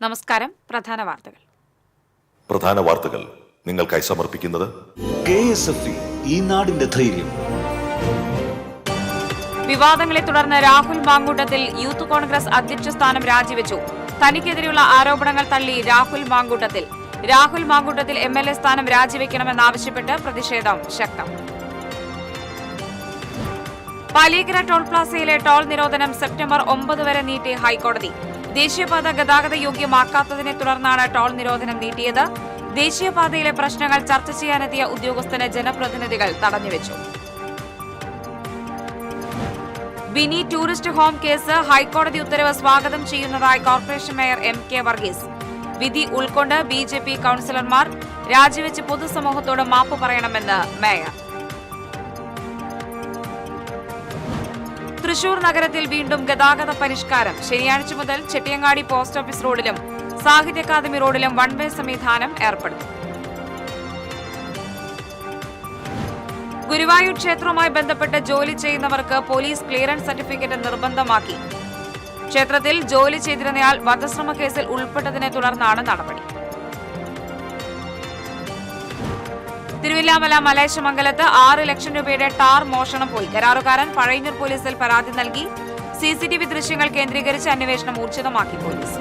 നമസ്കാരം. പ്രധാന വാർത്തകൾ നിങ്ങൾക്കായി സമർപ്പിക്കുന്നത് KSFE, ഈ നാടിന്റെ ധൈര്യം. വിവാദങ്ങളെ തുടർന്ന് രാഹുൽ മാങ്കൂട്ടത്തിൽ യൂത്ത് കോൺഗ്രസ് അധ്യക്ഷ സ്ഥാനം രാജിവെച്ചു. തനിക്കെതിരെയുള്ള ആരോപണങ്ങൾ തള്ളി രാഹുൽ മാങ്കൂട്ടത്തിൽ MLA സ്ഥാനം രാജിവെക്കണമെന്നാവശ്യപ്പെട്ട് പ്രതിഷേധം ശക്തം. പാലിയേക്കര ടോൾ പ്ലാസയിലെ ടോൾ നിരോധനം സെപ്റ്റംബർ 9 വരെ നീട്ടി ഹൈക്കോടതി. ദേശീയപാത ഗതാഗത യോഗ്യമാക്കാത്തതിനെ തുടർന്നാണ് ടോൾ നിരോധനം നീട്ടിയത്. ദേശീയപാതയിലെ പ്രശ്നങ്ങൾ ചർച്ച ചെയ്യാനെത്തിയ ഉദ്യോഗസ്ഥനെ ജനപ്രതിനിധികൾ തടഞ്ഞുവെച്ചു. ബിനി ടൂറിസ്റ്റ് ഹോം കേസ് ഹൈക്കോടതി ഉത്തരവ് സ്വാഗതം ചെയ്യുന്നതായി കോർപ്പറേഷൻ മേയർ MK വർഗീസ്. വിധി ഉൾക്കൊണ്ട് BJP കൌൺസിലർമാർ രാജിവെച്ച് പൊതുസമൂഹത്തോട് മാപ്പ് പറയണമെന്ന് മേയർ. തൃശൂർ നഗരത്തിൽ വീണ്ടും ഗതാഗത പരിഷ്കാരം. ശനിയാഴ്ച മുതൽ ചെട്ടിയങ്ങാടി പോസ്റ്റ് ഓഫീസ് റോഡിലും സാഹിത്യ അക്കാദമി റോഡിലും വൺ വേ സംവിധാനം ഏർപ്പെടുത്തും. ഗുരുവായൂർ ക്ഷേത്രവുമായി ബന്ധപ്പെട്ട് ജോലി ചെയ്യുന്നവർക്ക് പോലീസ് ക്ലിയറൻസ് സർട്ടിഫിക്കറ്റ് നിർബന്ധമാക്കി. ക്ഷേത്രത്തിൽ ജോലി ചെയ്തിരുന്നയാൾ വധശ്രമ കേസിൽ ഉൾപ്പെട്ടതിനെ തുടർന്നാണ് നടപടി. തിരുവില്ലാമല മലേശമംഗലത്ത് 6 ലക്ഷം രൂപയുടെ ടാർ മോഷണം പോയി. കരാറുകാരൻ പഴയന്നൂർ പോലീസിൽ പരാതി നൽകി. CCTV ദൃശ്യങ്ങൾ കേന്ദ്രീകരിച്ച് അന്വേഷണം ഊർജിതമാക്കി പോലീസ്.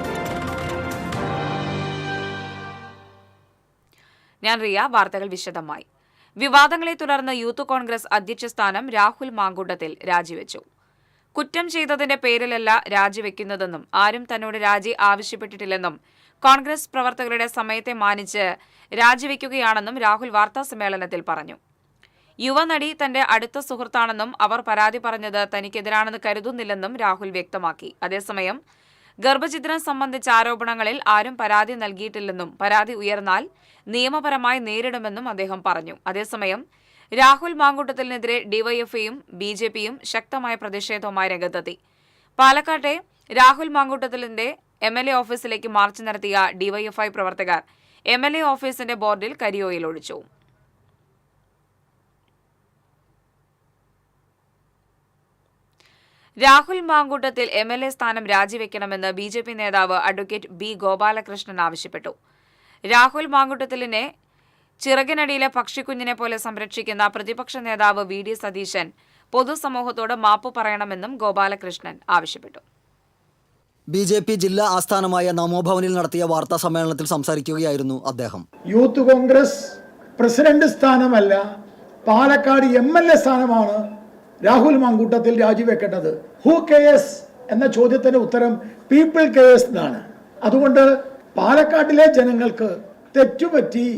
ഞാൻ റിയ. വാർത്തകൾ വിശദമായി. വിവാദങ്ങളെ തുടർന്ന് യൂത്ത് കോൺഗ്രസ് അധ്യക്ഷ സ്ഥാനം രാഹുൽ മാങ്കൂട്ടത്തിൽ രാജിവെച്ചു. കുറ്റം ചെയ്തതിന്റെ പേരിലല്ല രാജിവെക്കുന്നതെന്നും ആരും തന്നോട് രാജി ആവശ്യപ്പെട്ടിട്ടില്ലെന്നും കോൺഗ്രസ് പ്രവർത്തകരുടെ സമയത്തെ മാനിച്ച് രാജിവെക്കുകയാണെന്നും രാഹുൽ വാർത്താസമ്മേളനത്തിൽ പറഞ്ഞു. യുവനടി തന്റെ അടുത്ത സുഹൃത്താണെന്നും അവർ പരാതി പറഞ്ഞത് തനിക്കെതിരാണെന്ന് കരുതുന്നില്ലെന്നും രാഹുൽ വ്യക്തമാക്കി. അതേസമയം ഗർഭഛിദ്രം സംബന്ധിച്ച ആരോപണങ്ങളിൽ ആരും പരാതി നൽകിയിട്ടില്ലെന്നും പരാതി ഉയർന്നാൽ നിയമപരമായി നേരിടുമെന്നും അദ്ദേഹം പറഞ്ഞു. അതേസമയം രാഹുൽ മാങ്കൂട്ടത്തിനെതിരെ ഡിവൈഎഫ്ഐയും BJPയും ശക്തമായ പ്രതിഷേധവുമായി രംഗത്തെത്തി. പാലക്കാട്ടെ രാഹുൽ മാങ്കൂട്ടത്തിലിന്റെ MLA ഓഫീസിലേക്ക് മാർച്ച് നടത്തിയ ഡിവൈഎഫ്ഐ പ്രവർത്തകർ MLA ഓഫീസിന്റെ ബോർഡിൽ കരിയോയിൽ ഒഴിച്ചു. രാഹുൽ മാങ്കൂട്ടത്തിൽ MLA സ്ഥാനം രാജിവെക്കണമെന്ന് BJP നേതാവ് അഡ്വക്കേറ്റ് B ഗോപാലകൃഷ്ണൻ ആവശ്യപ്പെട്ടു. രാഹുൽ മാങ്കൂട്ടത്തിലിനെ ചിറകിനടിയിലെ പക്ഷിക്കുഞ്ഞിനെ പോലെ സംരക്ഷിക്കുന്ന പ്രതിപക്ഷ നേതാവ് VD സതീശൻ പൊതുസമൂഹത്തോട് മാപ്പ് പറയണമെന്നും ഗോപാലകൃഷ്ണൻ ആവശ്യപ്പെട്ടു. BJP ജില്ലാ ആസ്ഥാനമായ നമോഭവനിൽ നടത്തിയ വാർത്താ സമ്മേളനത്തിൽ സംസാരിക്കുകയായിരുന്നു അദ്ദേഹം. യൂത്ത് കോൺഗ്രസ് പ്രസിഡന്റ് സ്ഥാനമല്ല, പാലക്കാട് MLA സ്ഥാനമാണ് രാഹുൽ മാങ്കൂട്ടത്തിൽ രാജിവെക്കേണ്ടത്. ഹു കെയേഴ്സ് എന്ന ചോദ്യത്തിന് ഉത്തരം പീപ്പിൾ കെയേഴ്സ് എന്നാണ്. അതുകൊണ്ട് പാലക്കാട്ടിലെ ജനങ്ങൾക്ക് തെറ്റുപറ്റി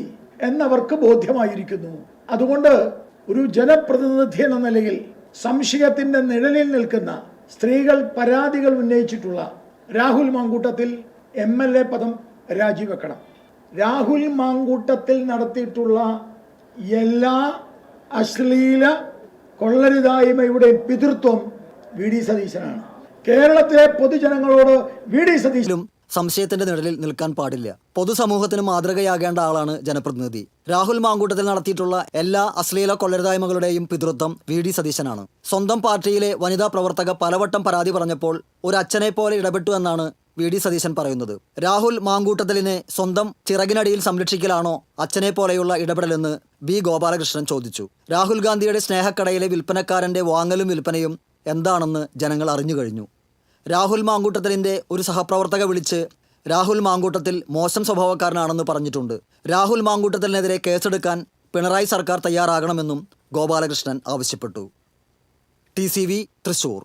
എന്നവർക്ക് ബോധ്യമായിരിക്കുന്നു. അതുകൊണ്ട് ഒരു ജനപ്രതിനിധി എന്ന നിലയിൽ സംശയത്തിന്റെ നിഴലിൽ നിൽക്കുന്ന സ്ത്രീകൾ പരാതികൾ ഉന്നയിച്ചിട്ടുള്ള രാഹുൽ മാങ്കൂട്ടത്തിൽ MLA പദം രാജിവെക്കണം. രാഹുൽ മാങ്കൂട്ടത്തിൽ നടത്തിയിട്ടുള്ള എല്ലാ അശ്ലീല കൊള്ളരുതായ്മയുടെ പിതൃത്വം VD സതീശനാണ്. കേരളത്തിലെ പൊതുജനങ്ങളോട് VD സതീശനും സംശയത്തിന്റെ നിഴലിൽ നിൽക്കാൻ പാടില്ല. പൊതുസമൂഹത്തിന് മാതൃകയാകേണ്ട ആളാണ് ജനപ്രതിനിധി. രാഹുൽ മാങ്കൂട്ടത്തിൽ നടത്തിയിട്ടുള്ള എല്ലാ അശ്ലീല കൊള്ളരുതായ്മകളുടെയും പിതൃത്വം VD സതീശനാണ്. സ്വന്തം പാർട്ടിയിലെ വനിതാ പ്രവർത്തക പലവട്ടം പരാതി പറഞ്ഞപ്പോൾ ഒരു അച്ഛനെ പോലെ ഇടപെട്ടു എന്നാണ് VD സതീശൻ പറയുന്നത്. രാഹുൽ മാങ്കൂട്ടത്തിലിനെ സ്വന്തം ചിറകിനടിയിൽ സംരക്ഷിക്കലാണോ അച്ഛനെ പോലെയുള്ള ഇടപെടലെന്ന് B ഗോപാലകൃഷ്ണൻ ചോദിച്ചു. രാഹുൽ ഗാന്ധിയുടെ സ്നേഹക്കടയിലെ വിൽപ്പനക്കാരന്റെ വാങ്ങലും വിൽപ്പനയും എന്താണെന്ന് ജനങ്ങൾ അറിഞ്ഞു കഴിഞ്ഞു. രാഹുൽ മാങ്കൂട്ടത്തിലിന്റെ ഒരു സഹപ്രവർത്തക വിളിച്ച് രാഹുൽ മാങ്കൂട്ടത്തിൽ മോശം സ്വഭാവക്കാരനാണെന്ന് പറഞ്ഞിട്ടുണ്ട്. രാഹുൽ മാങ്കൂട്ടത്തിനെതിരെ കേസെടുക്കാൻ പിണറായി സർക്കാർ തയ്യാറാകണമെന്നും ഗോപാലകൃഷ്ണൻ ആവശ്യപ്പെട്ടു. TCV തൃശൂർ.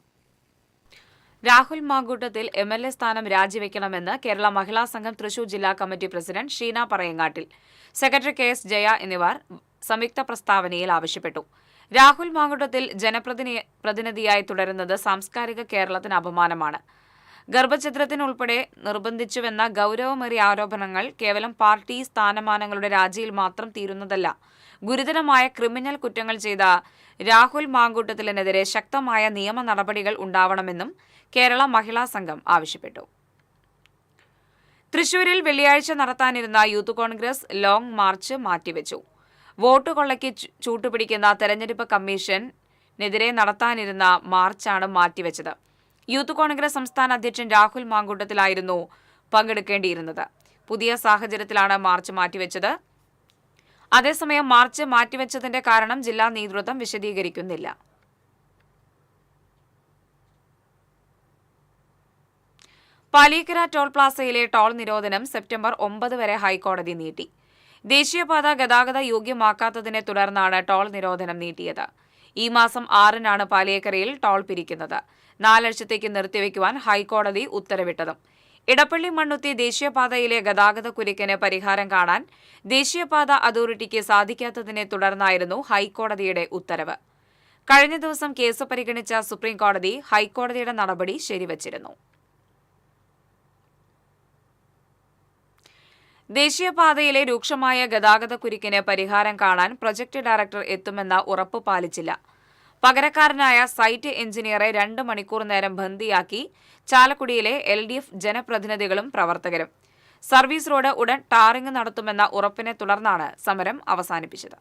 രാഹുൽ മാങ്കൂട്ടത്തിൽ MLA സ്ഥാനം രാജിവെക്കണമെന്ന് കേരള മഹിളാ സംഘം തൃശൂർ ജില്ലാ committee president Sheena Parayangattil, secretary KS Jaya എന്നിവർ സംയുക്ത പ്രസ്താവനയിൽ ആവശ്യപ്പെട്ടു. രാഹുൽ മാങ്കൂട്ടത്തിൽ ജനപ്രതിനിധിയായി തുടരുന്നത് സാംസ്കാരിക കേരളത്തിന് അപമാനമാണ്. ഗർഭഛിദ്രത്തിനുൾപ്പെടെ നിർബന്ധിച്ചുവെന്ന ഗൗരവമേറിയ ആരോപണങ്ങൾ കേവലം പാർട്ടി സ്ഥാനമാനങ്ങളുടെ രാജിയിൽ മാത്രം തീരുന്നതല്ല. ഗുരുതരമായ ക്രിമിനൽ കുറ്റങ്ങൾ ചെയ്ത രാഹുൽ മാങ്കൂട്ടത്തിനെതിരെ ശക്തമായ നിയമ നടപടികൾ ഉണ്ടാവണമെന്നും കേരള മഹിളാ സംഘം ആവശ്യപ്പെട്ടു. തൃശൂരിൽ വെള്ളിയാഴ്ച നടത്താനിരുന്ന യൂത്ത് കോൺഗ്രസ് ലോങ് മാർച്ച് മാറ്റിവെച്ചു. വോട്ട് കൊള്ളയ്ക്ക് ചൂട്ടുപിടിക്കുന്ന തെരഞ്ഞെടുപ്പ് കമ്മീഷനെതിരെ നടത്താനിരുന്ന മാർച്ചാണ് മാറ്റിവെച്ചത്. യൂത്ത് കോൺഗ്രസ് സംസ്ഥാന അധ്യക്ഷൻ രാഹുൽ മാങ്കൂട്ടത്തിലായിരുന്നു പങ്കെടുക്കേണ്ടിയിരുന്നത്. പുതിയ സാഹചര്യത്തിലാണ് മാർച്ച് മാറ്റിവെച്ചത്. അതേസമയം മാർച്ച് മാറ്റിവെച്ചതിന്റെ കാരണം ജില്ലാ നേതൃത്വം വിശദീകരിക്കുന്നില്ല. പാലിയേക്കര ടോൾ പ്ലാസയിലെ ടോൾ നിരോധനം സെപ്റ്റംബർ 9 വരെ ഹൈക്കോടതി നീട്ടി. ദേശീയപാത ഗതാഗത യോഗ്യമാക്കാത്തതിനെ തുടർന്നാണ് ടോൾ നിരോധനം നീട്ടിയത്. ഈ മാസം 6-നാണ് പാലിയേക്കരയിൽ ടോൾ പിരിക്കുന്നത് 4 ആഴ്ചത്തേക്ക് നിർത്തിവെക്കുവാൻ ഹൈക്കോടതി ഉത്തരവിട്ടതും. ഇടപ്പള്ളി മണ്ണുത്തി ദേശീയപാതയിലെ ഗതാഗത കുരുക്കിന് പരിഹാരം കാണാൻ ദേശീയപാത അതോറിറ്റിക്ക് സാധിക്കാത്തതിനെ തുടർന്നായിരുന്നു ഹൈക്കോടതിയുടെ ഉത്തരവ്. കഴിഞ്ഞ ദിവസം കേസ് പരിഗണിച്ച സുപ്രീംകോടതി ഹൈക്കോടതിയുടെ നടപടി ശരിവച്ചിരുന്നു. ദേശീയപാതയിലെ രൂക്ഷമായ ഗതാഗത കുരുക്കിന് പരിഹാരം കാണാൻ പ്രൊജക്ട് ഡയറക്ടർ എത്തുമെന്ന ഉറപ്പ് പാലിച്ചില്ല. പകരക്കാരനായ സൈറ്റ് എഞ്ചിനീയറെ 2 മണിക്കൂർ നേരം ബന്ദിയാക്കി ചാലക്കുടിയിലെ LDF ജനപ്രതിനിധികളും പ്രവർത്തകരും. സർവീസ് റോഡ് ഉടൻ ടാറിംഗ് നടത്തുമെന്ന ഉറപ്പിനെ തുടർന്നാണ് സമരം അവസാനിപ്പിച്ചത്.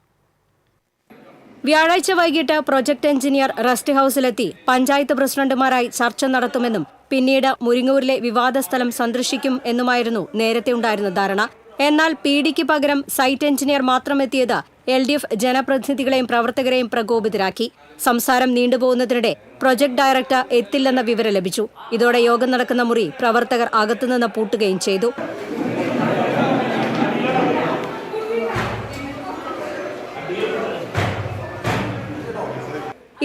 വ്യാഴാഴ്ച വൈകിട്ട് പ്രൊജക്ട് എഞ്ചിനീയർ റെസ്റ്റ് ഹൌസിലെത്തി പഞ്ചായത്ത് പ്രസിഡന്റുമാരായി ചർച്ച നടത്തുമെന്നും പിന്നീട് മുരിങ്ങൂരിലെ വിവാദ സ്ഥലം സന്ദർശിക്കും എന്നുമായിരുന്നു നേരത്തെ ഉണ്ടായിരുന്ന ധാരണ. എന്നാൽ PDക്ക് പകരം സൈറ്റ് എഞ്ചിനീയർ മാത്രം എത്തിയത് LDF ജനപ്രതിനിധികളെയും പ്രവർത്തകരെയും പ്രകോപിതരാക്കി. സംസാരം നീണ്ടുപോകുന്നതിനിടെ പ്രൊജക്ട് ഡയറക്ടർ എത്തില്ലെന്ന വിവരം ലഭിച്ചു. ഇതോടെ യോഗം നടക്കുന്ന മുറി പ്രവർത്തകർ അകത്തുനിന്ന് പൂട്ടുകയും ചെയ്തു.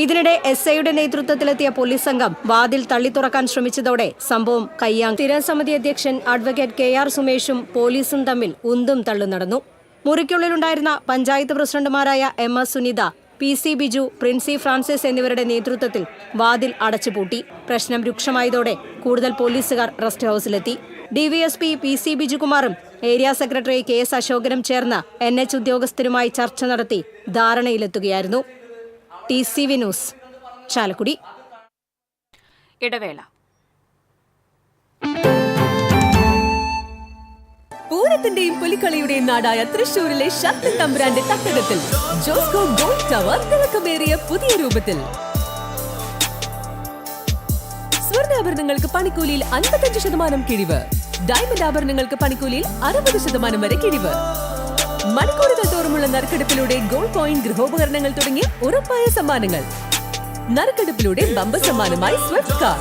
ഇതിനിടെ SIയുടെ നേതൃത്വത്തിലെത്തിയ പോലീസ് സംഘം വാതിൽ തള്ളിത്തുറക്കാൻ ശ്രമിച്ചതോടെ സംഭവം കയ്യാങ്. സ്ഥിരം സമിതി അധ്യക്ഷൻ അഡ്വക്കേറ്റ് KR സുമേഷും പോലീസും തമ്മിൽ ഉന്തും തള്ളും നടന്നു. മുറിക്കുള്ളിലുണ്ടായിരുന്ന പഞ്ചായത്ത് പ്രസിഡന്റുമാരായ MS സുനിത, PC ബിജു, പ്രിൻസി ഫ്രാൻസിസ് എന്നിവരുടെ നേതൃത്വത്തിൽ വാതിൽ അടച്ചുപൂട്ടി. പ്രശ്നം രൂക്ഷമായതോടെ കൂടുതൽ പോലീസുകാർ റെസ്റ്റ് ഹൌസിലെത്തി. DVSP PC ബിജുകുമാറും ഏരിയ സെക്രട്ടറി KS അശോകനും ചേർന്ന് NH ഉദ്യോഗസ്ഥരുമായി ചർച്ച നടത്തി ധാരണയിലെത്തുകയായിരുന്നു. TCV news, Chalakudy. ഇടവേള. പൂരത്തിന്റെയും പുലിക്കളിയുടെയും നാടായ തൃശൂരിലെ ശക്തൻ തമ്പുരാന്റെ തട്ടകത്തിൽ ജോസ്കോ ഗോൾഡ് ടവർ തിളക്കമേറിയ പുതിയ രൂപത്തിൽ. സ്വർണ്ണാഭരണങ്ങൾക്ക് പണിക്കൂലിയിൽ 55% കിഴിവ്. ഡയമണ്ട് ആഭരണങ്ങൾക്ക് പണിക്കൂലിയിൽ 60% വരെ കിഴിവ്. മണിക്കൂറുകൾ തോറുമുള്ള നറുക്കെടുപ്പിലൂടെ ഗോൾഡ് കോയിൻ, ഗൃഹോപകരണങ്ങൾ തുടങ്ങിയ ഉറപ്പായ സമ്മാനങ്ങൾ. നറുക്കെടുപ്പിലൂടെ ബമ്പർ സമ്മാനമായി swift car.